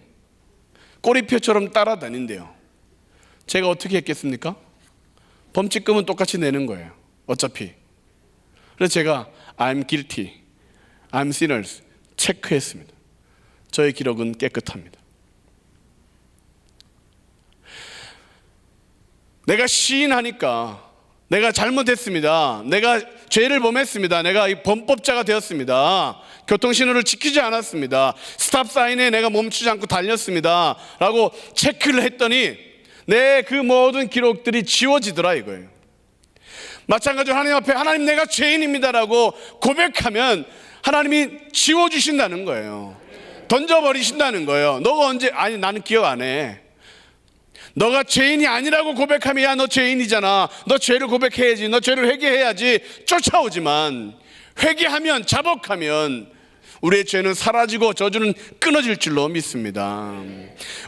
꼬리표처럼 따라다닌대요. 제가 어떻게 했겠습니까? 범칙금은 똑같이 내는 거예요, 어차피. 그래서 제가 I'm guilty, I'm sinners 체크했습니다. 저의 기록은 깨끗합니다. 내가 시인하니까 내가 잘못했습니다, 내가 죄를 범했습니다, 내가 이 범법자가 되었습니다, 교통신호를 지키지 않았습니다, 스탑사인에 내가 멈추지 않고 달렸습니다 라고 체크를 했더니 내 그 모든 기록들이 지워지더라 이거예요. 마찬가지로 하나님 앞에 하나님 내가 죄인입니다라고 고백하면 하나님이 지워주신다는 거예요. 던져버리신다는 거예요. 너가 언제, 아니 나는 기억 안 해. 너가 죄인이 아니라고 고백하면 야 너 죄인이잖아, 너 죄를 고백해야지, 너 죄를 회개해야지 쫓아오지만, 회개하면, 자복하면 우리의 죄는 사라지고 저주는 끊어질 줄로 믿습니다.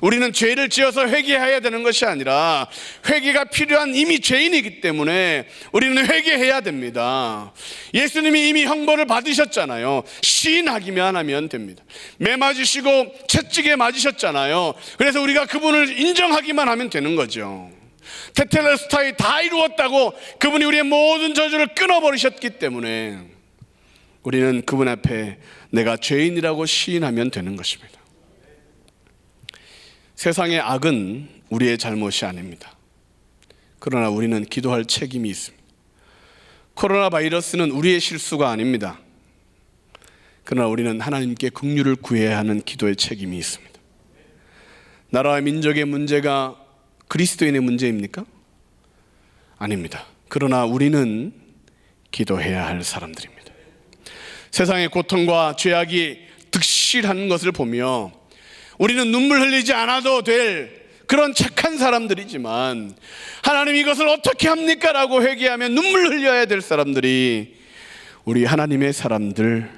우리는 죄를 지어서 회개해야 되는 것이 아니라 회개가 필요한 이미 죄인이기 때문에 우리는 회개해야 됩니다. 예수님이 이미 형벌을 받으셨잖아요. 시인하기만 하면 됩니다. 매 맞으시고 채찍에 맞으셨잖아요. 그래서 우리가 그분을 인정하기만 하면 되는 거죠. 테텔레스타이 다 이루었다고 그분이 우리의 모든 저주를 끊어버리셨기 때문에 우리는 그분 앞에 내가 죄인이라고 시인하면 되는 것입니다. 세상의 악은 우리의 잘못이 아닙니다. 그러나 우리는 기도할 책임이 있습니다. 코로나 바이러스는 우리의 실수가 아닙니다. 그러나 우리는 하나님께 긍휼을 구해야 하는 기도의 책임이 있습니다. 나라와 민족의 문제가 그리스도인의 문제입니까? 아닙니다. 그러나 우리는 기도해야 할 사람들입니다. 세상의 고통과 죄악이 득실하는 것을 보며 우리는 눈물 흘리지 않아도 될 그런 착한 사람들이지만 하나님 이것을 어떻게 합니까? 라고 회개하며 눈물 흘려야 될 사람들이 우리 하나님의 사람들입니다.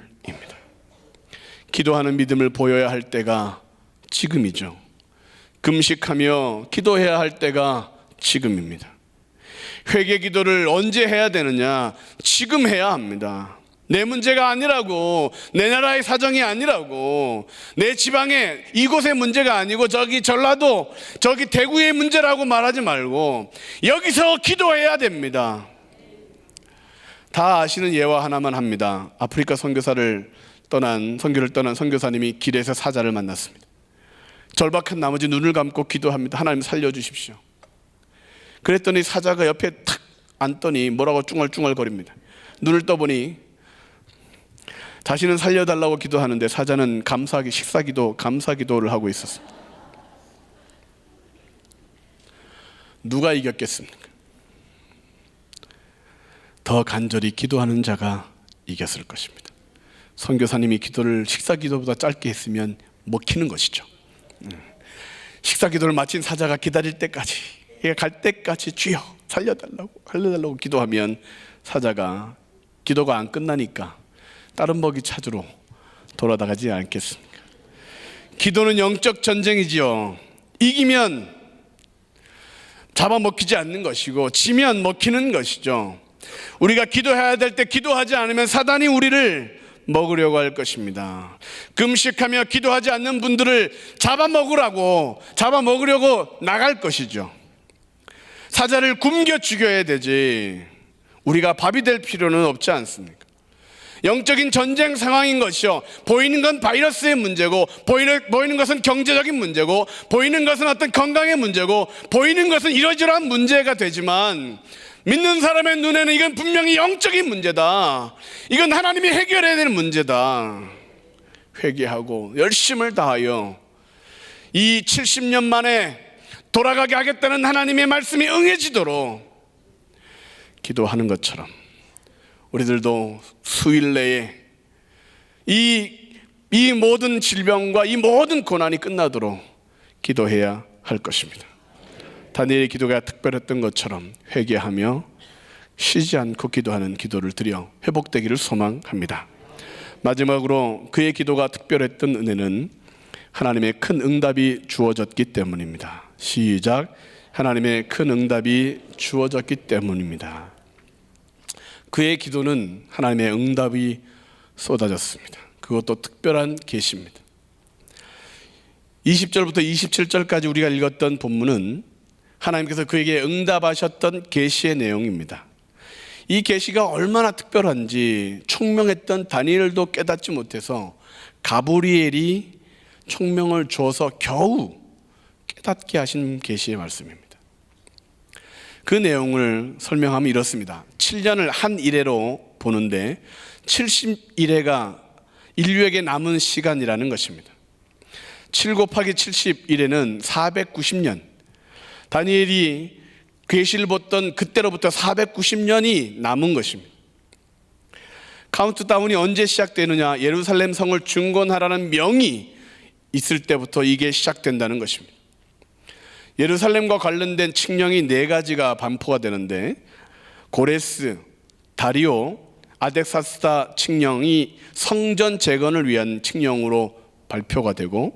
기도하는 믿음을 보여야 할 때가 지금이죠. 금식하며 기도해야 할 때가 지금입니다. 회개 기도를 언제 해야 되느냐? 지금 해야 합니다. 내 문제가 아니라고, 내 나라의 사정이 아니라고, 내 지방의 이곳의 문제가 아니고 저기 전라도, 저기 대구의 문제라고 말하지 말고 여기서 기도해야 됩니다. 다 아시는 예화 하나만 합니다. 아프리카 선교를 떠난 선교사님이 길에서 사자를 만났습니다. 절박한 나머지 눈을 감고 기도합니다. 하나님 살려주십시오. 그랬더니 사자가 옆에 탁 앉더니 뭐라고 쭝얼쭝얼거립니다. 눈을 떠보니 자신은 살려달라고 기도하는데 사자는 감사기도를 하고 있었습니다. 누가 이겼겠습니까? 더 간절히 기도하는 자가 이겼을 것입니다. 선교사님이 기도를 식사기도보다 짧게 했으면 먹히는 것이죠. 식사기도를 마친 사자가 기다릴 때까지, 갈 때까지 주여 살려달라고 기도하면 사자가 기도가 안 끝나니까 다른 먹이 찾으러 돌아다가지 않겠습니까? 기도는 영적 전쟁이지요. 이기면 잡아먹히지 않는 것이고 지면 먹히는 것이죠. 우리가 기도해야 될 때 기도하지 않으면 사단이 우리를 먹으려고 할 것입니다. 금식하며 기도하지 않는 분들을 잡아먹으려고 나갈 것이죠. 사자를 굶겨 죽여야 되지 우리가 밥이 될 필요는 없지 않습니까? 영적인 전쟁 상황인 것이요. 보이는 건 바이러스의 문제고, 보이는 것은 경제적인 문제고, 보이는 것은 어떤 건강의 문제고, 보이는 것은 이러저러한 문제가 되지만 믿는 사람의 눈에는 이건 분명히 영적인 문제다. 이건 하나님이 해결해야 되는 문제다. 회개하고 열심을 다하여 이 70년 만에 돌아가게 하겠다는 하나님의 말씀이 응해지도록 기도하는 것처럼 우리들도 수일 내에 이 모든 질병과 이 모든 고난이 끝나도록 기도해야 할 것입니다. 다니엘의 기도가 특별했던 것처럼 회개하며 쉬지 않고 기도하는 기도를 드려 회복되기를 소망합니다. 마지막으로 그의 기도가 특별했던 은혜는 하나님의 큰 응답이 주어졌기 때문입니다. 시작. 하나님의 큰 응답이 주어졌기 때문입니다. 그의 기도는 하나님의 응답이 쏟아졌습니다. 그것도 특별한 계시입니다. 20절부터 27절까지 우리가 읽었던 본문은 하나님께서 그에게 응답하셨던 계시의 내용입니다. 이 계시가 얼마나 특별한지 총명했던 다니엘도 깨닫지 못해서 가브리엘이 총명을 주어서 겨우 깨닫게 하신 계시의 말씀입니다. 그 내용을 설명하면 이렇습니다. 7년을 한 이래로 보는데 70일에가 인류에게 남은 시간이라는 것입니다. 7 곱하기 70일에는 490년, 다니엘이 계시를 봤던 그때로부터 490년이 남은 것입니다. 카운트다운이 언제 시작되느냐? 예루살렘 성을 중건하라는 명이 있을 때부터 이게 시작된다는 것입니다. 예루살렘과 관련된 칙령이 4가지가 반포가 되는데 고레스, 다리오, 아덱사스다 칙령이 성전 재건을 위한 칙령으로 발표가 되고,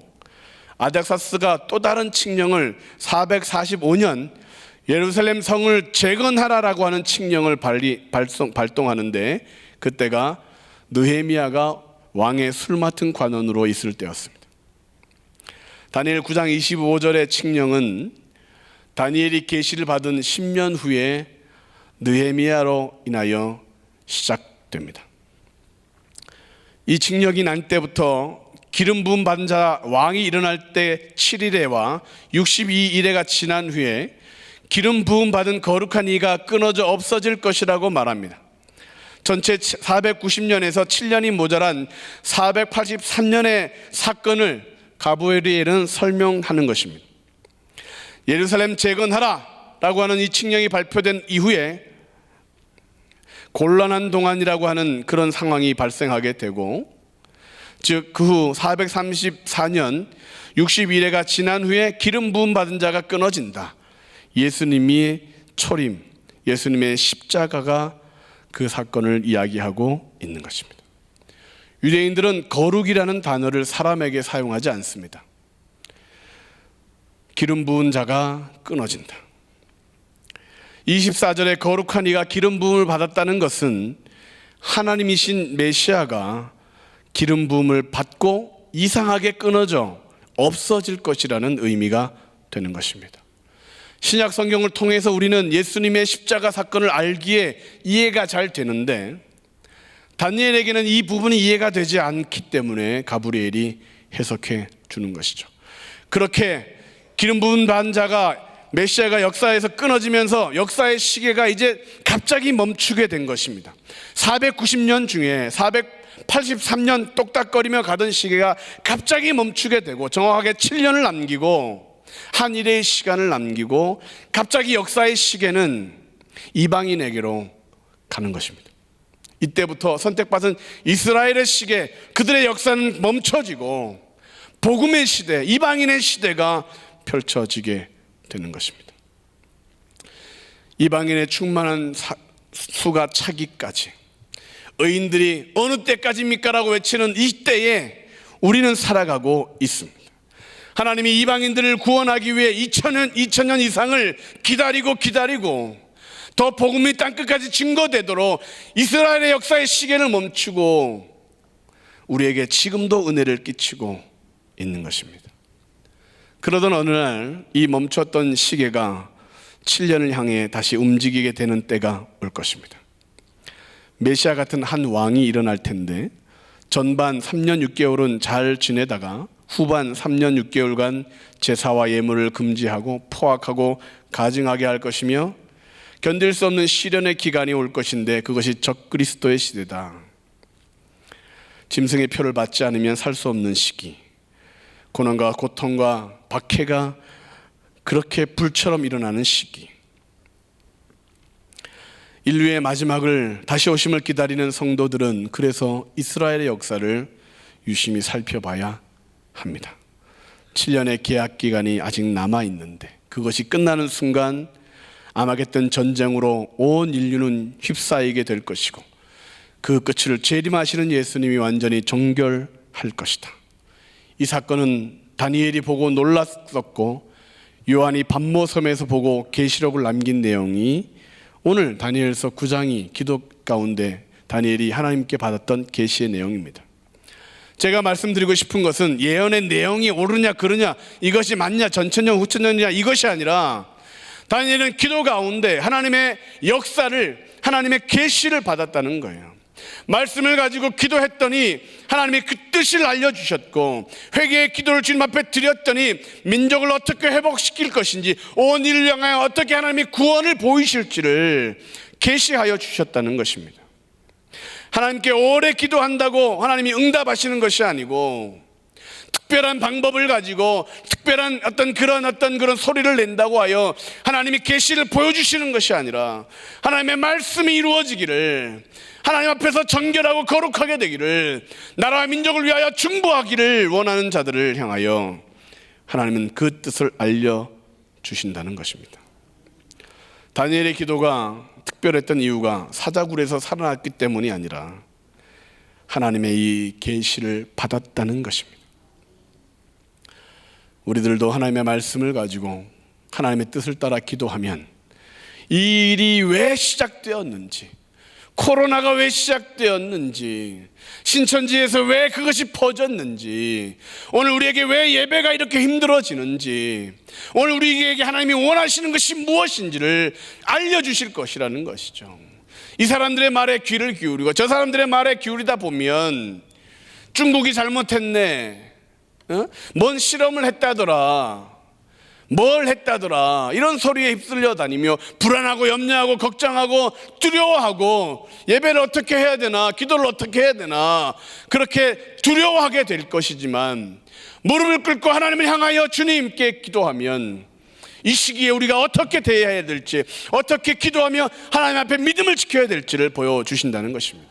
아덱사스가 또 다른 칙령을 445년 예루살렘 성을 재건하라라고 하는 칙령을 발동하는데, 그때가 느헤미야가 왕의 술 맡은 관원으로 있을 때였습니다. 다니엘 9장 25절의 칙령은 다니엘이 계시를 받은 10년 후에 느헤미야로 인하여 시작됩니다. 이 칙령이 난 때부터 기름 부음 받은 자 왕이 일어날 때 7일에와 62일에가 지난 후에 기름 부음 받은 거룩한 이가 끊어져 없어질 것이라고 말합니다. 전체 490년에서 7년이 모자란 483년의 사건을 가브리엘은 설명하는 것입니다. 예루살렘 재건하라 라고 하는 이 칙령이 발표된 이후에 곤란한 동안이라고 하는 그런 상황이 발생하게 되고, 즉 그 후 434년 60일회가 지난 후에 기름 부음 받은 자가 끊어진다. 예수님이 초림, 예수님의 십자가가 그 사건을 이야기하고 있는 것입니다. 유대인들은 거룩이라는 단어를 사람에게 사용하지 않습니다. 기름 부은 자가 끊어진다. 24절에 거룩한 이가 기름 부음을 받았다는 것은 하나님이신 메시아가 기름 부음을 받고 이상하게 끊어져 없어질 것이라는 의미가 되는 것입니다. 신약 성경을 통해서 우리는 예수님의 십자가 사건을 알기에 이해가 잘 되는데 다니엘에게는 이 부분이 이해가 되지 않기 때문에 가브리엘이 해석해 주는 것이죠. 그렇게 기름 부은 받은 자가 메시아가 역사에서 끊어지면서 역사의 시계가 이제 갑자기 멈추게 된 것입니다. 490년 중에 483년 똑딱거리며 가던 시계가 갑자기 멈추게 되고 정확하게 7년을 남기고 한 일의 시간을 남기고 갑자기 역사의 시계는 이방인에게로 가는 것입니다. 이때부터 선택받은 이스라엘의 시계, 그들의 역사는 멈춰지고 복음의 시대, 이방인의 시대가 펼쳐지게 되는 것입니다. 이방인의 충만한 수가 차기까지 의인들이 어느 때까지입니까? 라고 외치는 이 때에 우리는 살아가고 있습니다. 하나님이 이방인들을 구원하기 위해 2000년 이상을 기다리고 더 복음이 땅끝까지 증거되도록 이스라엘의 역사의 시계를 멈추고 우리에게 지금도 은혜를 끼치고 있는 것입니다. 그러던 어느 날 이 멈췄던 시계가 7년을 향해 다시 움직이게 되는 때가 올 것입니다. 메시아 같은 한 왕이 일어날 텐데 전반 3년 6개월은 잘 지내다가 후반 3년 6개월간 제사와 예물을 금지하고 포악하고 가증하게 할 것이며 견딜 수 없는 시련의 기간이 올 것인데 그것이 적그리스도의 시대다. 짐승의 표를 받지 않으면 살 수 없는 시기, 고난과 고통과 박해가 그렇게 불처럼 일어나는 시기, 인류의 마지막을 다시 오심을 기다리는 성도들은 그래서 이스라엘의 역사를 유심히 살펴봐야 합니다. 7년의 계약 기간이 아직 남아 있는데 그것이 끝나는 순간 아마겟돈 전쟁으로 온 인류는 휩싸이게 될 것이고 그 끝을 재림하시는 예수님이 완전히 정결할 것이다. 이 사건은 다니엘이 보고 놀랐었고 요한이 반모섬에서 보고 계시록을 남긴 내용이 오늘 다니엘서 9장이 기도 가운데 다니엘이 하나님께 받았던 계시의 내용입니다. 제가 말씀드리고 싶은 것은 예언의 내용이 옳으냐 그르냐, 이것이 맞냐 전천년 후천년이냐 이것이 아니라 다니엘은 기도 가운데 하나님의 역사를, 하나님의 계시를 받았다는 거예요. 말씀을 가지고 기도했더니 하나님이 그 뜻을 알려주셨고 회개의 기도를 주님 앞에 드렸더니 민족을 어떻게 회복시킬 것인지 온 인류를 향하여 어떻게 하나님이 구원을 보이실지를 계시하여 주셨다는 것입니다. 하나님께 오래 기도한다고 하나님이 응답하시는 것이 아니고 특별한 방법을 가지고 특별한 어떤 그런 소리를 낸다고 하여 하나님이 계시를 보여주시는 것이 아니라 하나님의 말씀이 이루어지기를, 하나님 앞에서 정결하고 거룩하게 되기를, 나라와 민족을 위하여 중보하기를 원하는 자들을 향하여 하나님은 그 뜻을 알려주신다는 것입니다. 다니엘의 기도가 특별했던 이유가 사자굴에서 살아났기 때문이 아니라 하나님의 이 계시를 받았다는 것입니다. 우리들도 하나님의 말씀을 가지고 하나님의 뜻을 따라 기도하면 이 일이 왜 시작되었는지, 코로나가 왜 시작되었는지, 신천지에서 왜 그것이 퍼졌는지, 오늘 우리에게 왜 예배가 이렇게 힘들어지는지, 오늘 우리에게 하나님이 원하시는 것이 무엇인지를 알려주실 것이라는 것이죠. 이 사람들의 말에 귀를 기울이고 저 사람들의 말에 기울이다 보면 중국이 잘못했네, 뭔 실험을 했다더라, 뭘 했다더라, 이런 소리에 휩쓸려 다니며 불안하고 염려하고 걱정하고 두려워하고 예배를 어떻게 해야 되나, 기도를 어떻게 해야 되나 그렇게 두려워하게 될 것이지만 무릎을 꿇고 하나님을 향하여 주님께 기도하면 이 시기에 우리가 어떻게 대해야 될지, 어떻게 기도하며 하나님 앞에 믿음을 지켜야 될지를 보여주신다는 것입니다.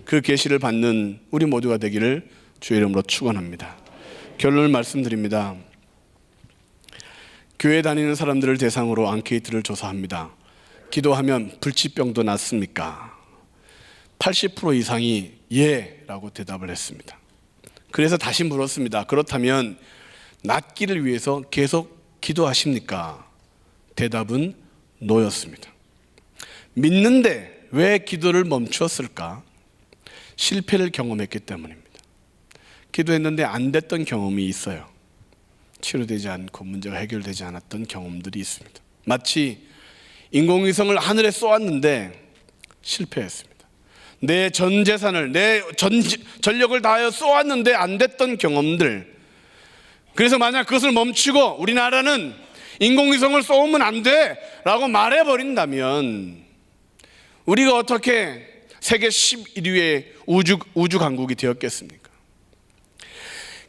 그 계시를 받는 우리 모두가 되기를 주의 이름으로 축원합니다. 결론을 말씀드립니다. 교회 다니는 사람들을 대상으로 앙케이트를 조사합니다. 기도하면 불치병도 낫습니까? 80% 이상이 예라고 대답을 했습니다. 그래서 다시 물었습니다. 그렇다면 낫기를 위해서 계속 기도하십니까? 대답은 노였습니다. 믿는데 왜 기도를 멈추었을까? 실패를 경험했기 때문입니다. 기도했는데 안 됐던 경험이 있어요. 치료되지 않고 문제가 해결되지 않았던 경험들이 있습니다. 마치 인공위성을 하늘에 쏘았는데 실패했습니다. 내 전 재산을, 내 전력을 다하여 쏘았는데 안 됐던 경험들. 그래서 만약 그것을 멈추고 우리나라는 인공위성을 쏘면 안 돼 라고 말해버린다면 우리가 어떻게 세계 11위의 우주 강국이 되었겠습니까?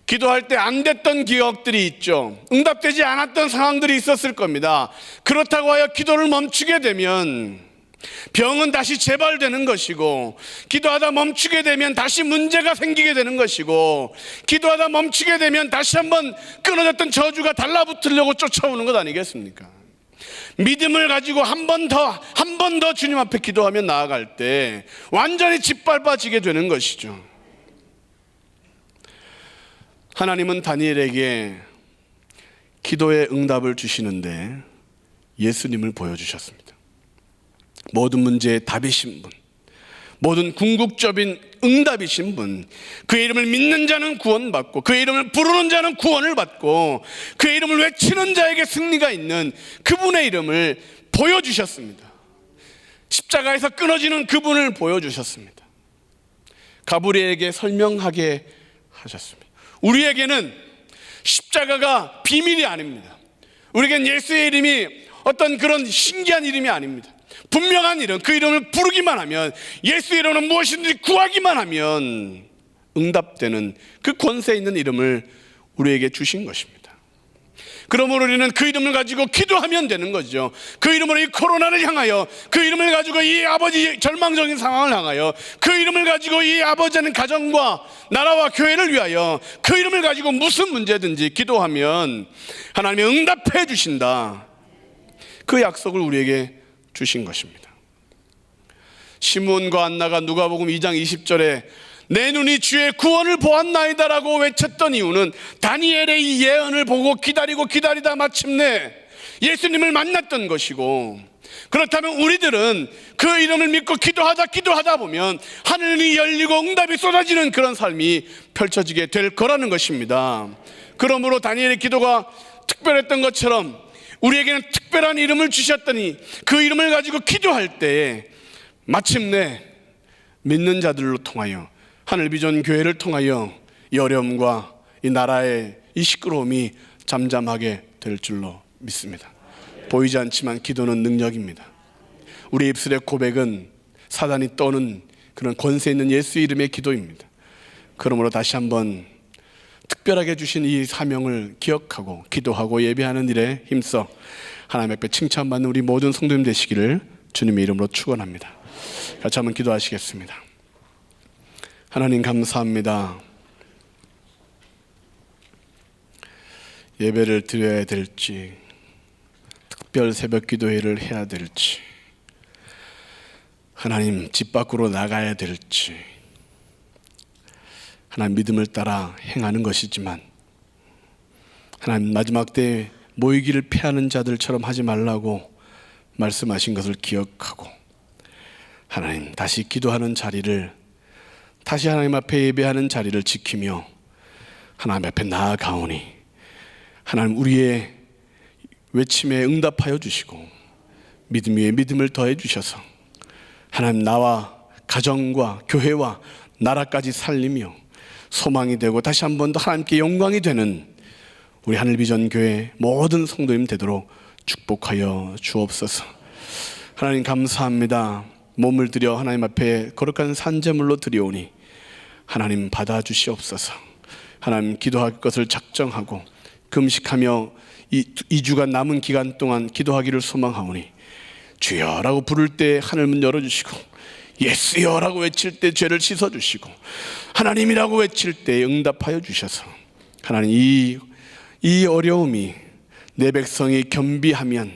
기도할 때 안 됐던 기억들이 있죠. 응답되지 않았던 상황들이 있었을 겁니다. 그렇다고 하여 기도를 멈추게 되면 병은 다시 재발되는 것이고, 기도하다 멈추게 되면 다시 문제가 생기게 되는 것이고, 기도하다 멈추게 되면 다시 한번 끊어졌던 저주가 달라붙으려고 쫓아오는 것 아니겠습니까? 믿음을 가지고 한 번 더 주님 앞에 기도하며 나아갈 때 완전히 짓밟아지게 되는 것이죠. 하나님은 다니엘에게 기도의 응답을 주시는데 예수님을 보여주셨습니다. 모든 문제의 답이신 분, 모든 궁극적인 응답이신 분, 그의 이름을 믿는 자는 구원받고 그의 이름을 부르는 자는 구원을 받고 그의 이름을 외치는 자에게 승리가 있는 그분의 이름을 보여주셨습니다. 십자가에서 끊어지는 그분을 보여주셨습니다. 가브리엘에게 설명하게 하셨습니다. 우리에게는 십자가가 비밀이 아닙니다. 우리에겐 예수의 이름이 어떤 그런 신기한 이름이 아닙니다. 분명한 이름, 그 이름을 부르기만 하면, 예수의 이름은 무엇이든지 구하기만 하면 응답되는 그 권세 있는 이름을 우리에게 주신 것입니다. 그러므로 우리는 그 이름을 가지고 기도하면 되는 거죠. 그 이름으로 이 코로나를 향하여, 그 이름을 가지고 이 아버지 절망적인 상황을 향하여, 그 이름을 가지고 이 아버지는 가정과 나라와 교회를 위하여, 그 이름을 가지고 무슨 문제든지 기도하면 하나님이 응답해 주신다. 그 약속을 우리에게 주신 것입니다. 시므온과 안나가 누가복음 2장 20절에 내 눈이 주의 구원을 보았나이다 라고 외쳤던 이유는 다니엘의 이 예언을 보고 기다리다 마침내 예수님을 만났던 것이고, 그렇다면 우리들은 그 이름을 믿고 기도하다 보면 하늘이 열리고 응답이 쏟아지는 그런 삶이 펼쳐지게 될 거라는 것입니다. 그러므로 다니엘의 기도가 특별했던 것처럼 우리에게는 특별한 이름을 주셨더니 그 이름을 가지고 기도할 때에 마침내 믿는 자들로 통하여, 하늘비전 교회를 통하여 이 어려움과 이 나라의 이 시끄러움이 잠잠하게 될 줄로 믿습니다. 보이지 않지만 기도는 능력입니다. 우리 입술의 고백은 사단이 떠는 그런 권세 있는 예수 이름의 기도입니다. 그러므로 다시 한번 특별하게 주신 이 사명을 기억하고 기도하고 예배하는 일에 힘써 하나님 앞에 칭찬받는 우리 모든 성도님 되시기를 주님의 이름으로 축원합니다. 같이 한번 기도하시겠습니다. 하나님 감사합니다. 예배를 드려야 될지, 특별 새벽 기도회를 해야 될지, 하나님 집 밖으로 나가야 될지, 하나님 믿음을 따라 행하는 것이지만 하나님 마지막 때에 모이기를 피하는 자들처럼 하지 말라고 말씀하신 것을 기억하고 하나님 다시 기도하는 자리를, 다시 하나님 앞에 예배하는 자리를 지키며 하나님 앞에 나아가오니 하나님 우리의 외침에 응답하여 주시고 믿음 위에 믿음을 더해 주셔서 하나님 나와 가정과 교회와 나라까지 살리며 소망이 되고 다시 한 번 더 하나님께 영광이 되는 우리 하늘비전 교회 모든 성도님 되도록 축복하여 주옵소서. 하나님 감사합니다. 몸을 들여 하나님 앞에 거룩한 산제물로 드려오니 하나님 받아주시옵소서. 하나님 기도할 것을 작정하고 금식하며 이 2주간 남은 기간 동안 기도하기를 소망하오니 주여 라고 부를 때 하늘문 열어주시고 예수여라고 외칠 때 죄를 씻어주시고 하나님이라고 외칠 때 응답하여 주셔서 하나님 이 어려움이 내 백성이 겸비하면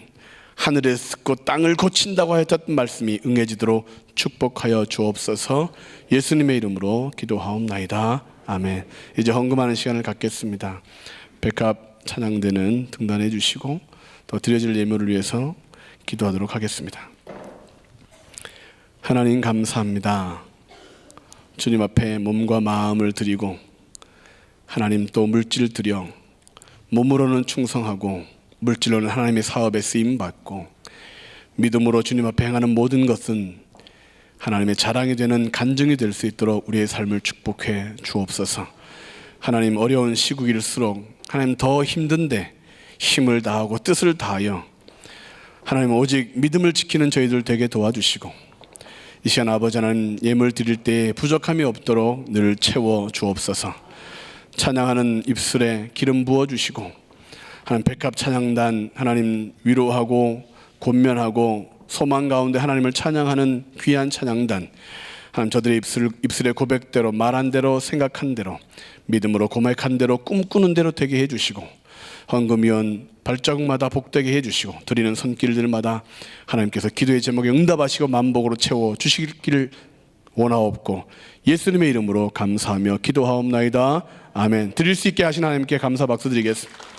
하늘에 듣고 땅을 고친다고 하였던 말씀이 응해지도록 축복하여 주옵소서. 예수님의 이름으로 기도하옵나이다. 아멘. 이제 헌금하는 시간을 갖겠습니다. 백합 찬양대는 등단해 주시고 또 드려질 예물을 위해서 기도하도록 하겠습니다. 하나님 감사합니다. 주님 앞에 몸과 마음을 드리고 하나님 또 물질 드려 몸으로는 충성하고 물질로는 하나님의 사업에 쓰임받고 믿음으로 주님 앞에 행하는 모든 것은 하나님의 자랑이 되는 간증이 될 수 있도록 우리의 삶을 축복해 주옵소서. 하나님 어려운 시국일수록 하나님 더 힘든데 힘을 다하고 뜻을 다하여 하나님 오직 믿음을 지키는 저희들 되게 도와주시고 이 시간 아버지 하나님 예물 드릴 때 부족함이 없도록 늘 채워 주옵소서. 찬양하는 입술에 기름 부어주시고 하나님 백합 찬양단 하나님 위로하고 권면하고 소망 가운데 하나님을 찬양하는 귀한 찬양단 하나님 저들의 입술의 고백대로 말한 대로 생각한 대로 믿음으로 고백한 대로 꿈꾸는 대로 되게 해주시고 헌금위원 발자국마다 복되게 해주시고 드리는 손길들마다 하나님께서 기도의 제목에 응답하시고 만복으로 채워주시기를 원하옵고 예수님의 이름으로 감사하며 기도하옵나이다. 아멘. 드릴 수 있게 하신 하나님께 감사 박수 드리겠습니다.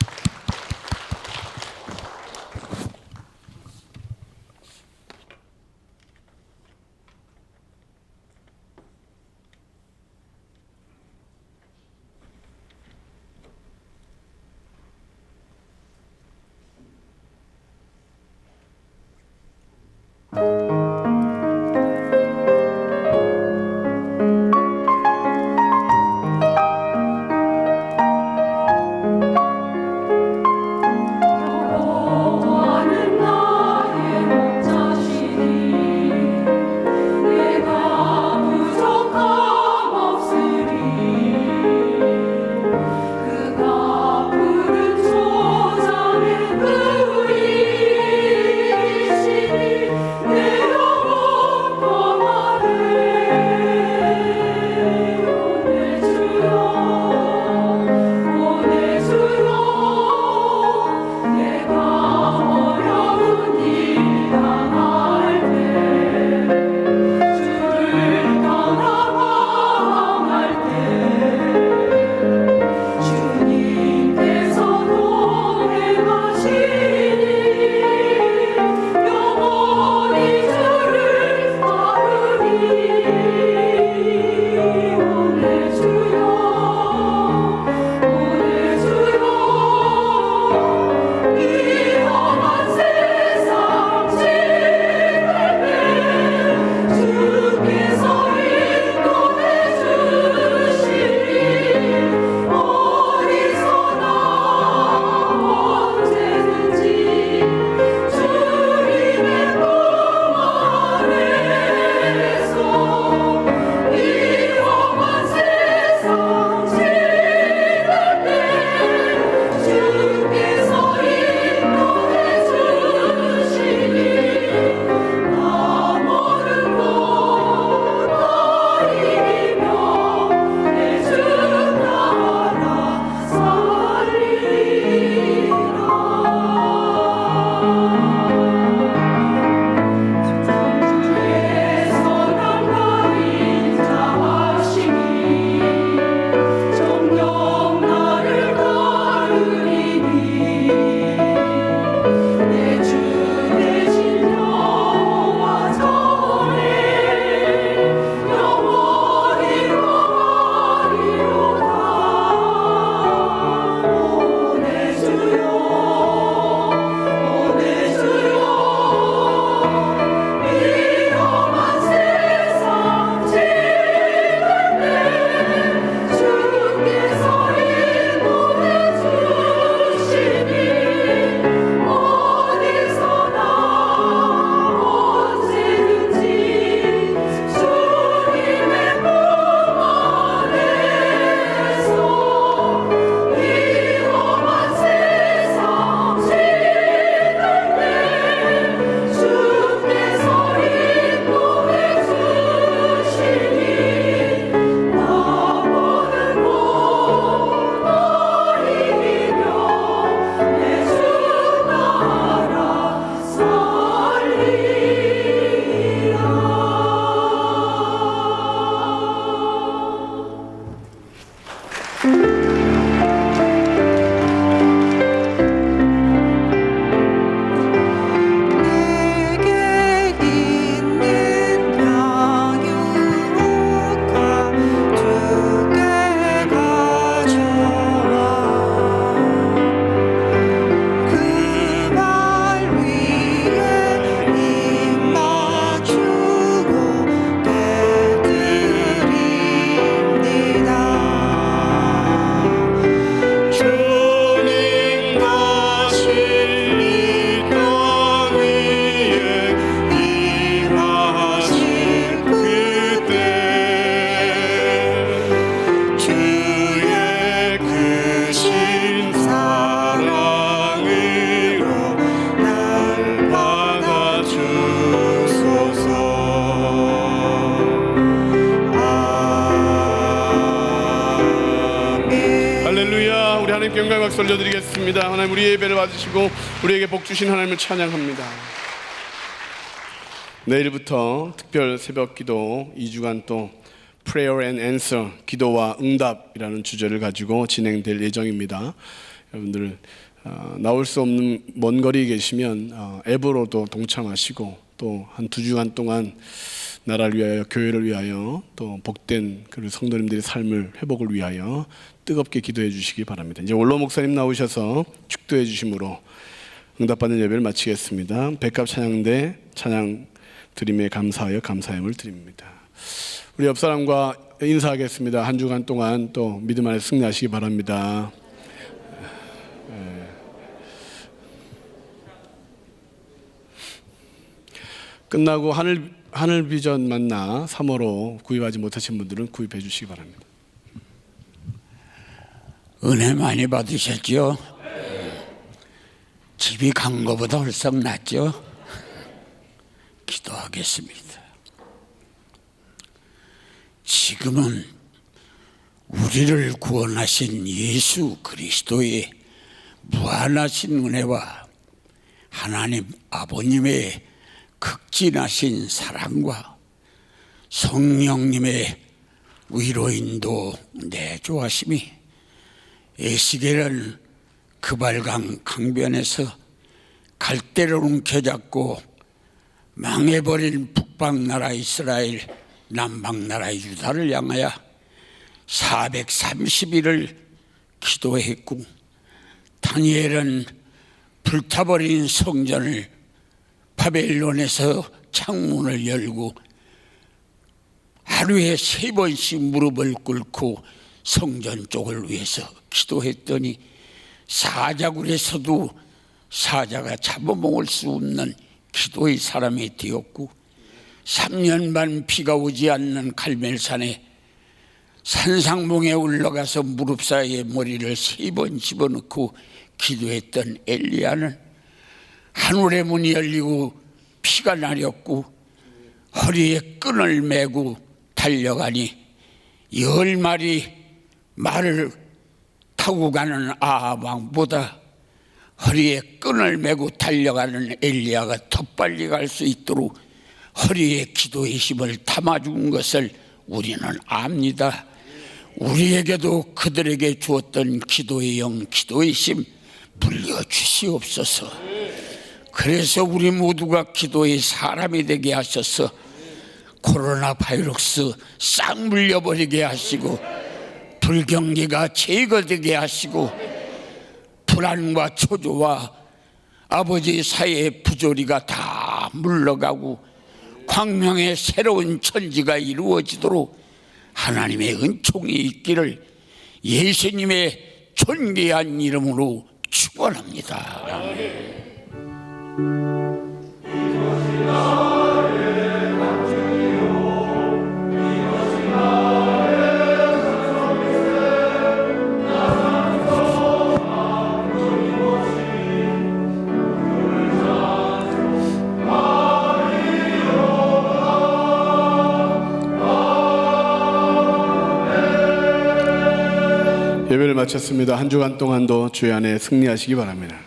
하나님께 영광 박수 올려드리겠습니다. 하나님 우리 예배를 받으시고 우리에게 복 주신 하나님을 찬양합니다. 내일부터 특별 새벽기도 2주간 또 Prayer and Answer, 기도와 응답이라는 주제를 가지고 진행될 예정입니다. 여러분들 나올 수 없는 먼 거리에 계시면 앱으로도 동참하시고 또 한 2주간 동안 나라를 위하여, 교회를 위하여, 또 복된 그 성도님들의 삶을 회복을 위하여 뜨겁게 기도해 주시기 바랍니다. 이제 원로 목사님 나오셔서 축도해 주심으로 응답받는 예배를 마치겠습니다. 백합 찬양대 찬양 드림에 감사하여 감사함을 드립니다. 우리 옆 사람과 인사하겠습니다. 한 주간 동안 또 믿음 안에 승리하시기 바랍니다. 끝나고 하늘 비전 만나 3호로 구입하지 못하신 분들은 구입해 주시기 바랍니다. 은혜 많이 받으셨죠? 집이 간 거보다 훨씬 낫죠? 기도하겠습니다. 지금은 우리를 구원하신 예수 그리스도의 무한하신 은혜와 하나님 아버님의 극진하신 사랑과 성령님의 위로인도 내조하심이 에스겔은 그발강 강변에서 갈대로는 켜잡고 망해버린 북방나라 이스라엘, 남방나라 유다를 향하여 430일을 기도했고, 다니엘은 불타버린 성전을 바벨론에서 창문을 열고 하루에 3번씩 무릎을 꿇고 성전 쪽을 위해서 기도했더니 사자굴에서도 사자가 잡아먹을 수 없는 기도의 사람이 되었고, 3년 반 비가 오지 않는 갈멜산에 산상봉에 올라가서 무릎 사이에 머리를 3번 집어넣고 기도했던 엘리야는 하늘의 문이 열리고 피가 나렸고 허리에 끈을 메고 달려가니 10마리 말을 타고 가는 아합 왕보다 허리에 끈을 메고 달려가는 엘리야가 더 빨리 갈 수 있도록 허리에 기도의 힘을 담아준 것을 우리는 압니다. 우리에게도 그들에게 주었던 기도의 영, 기도의 힘 물려주시옵소서. 그래서 우리 모두가 기도의 사람이 되게 하셔서 코로나 바이러스 싹 물려버리게 하시고, 불경기가 제거되게 하시고, 불안과 초조와 아버지 사이의 부조리가 다 물러가고 광명의 새로운 천지가 이루어지도록 하나님의 은총이 있기를 예수님의 존귀한 이름으로 축원합니다. 예배를 마쳤습니다. 한 주간 동안도 주의 안에 승리하시기 바랍니다.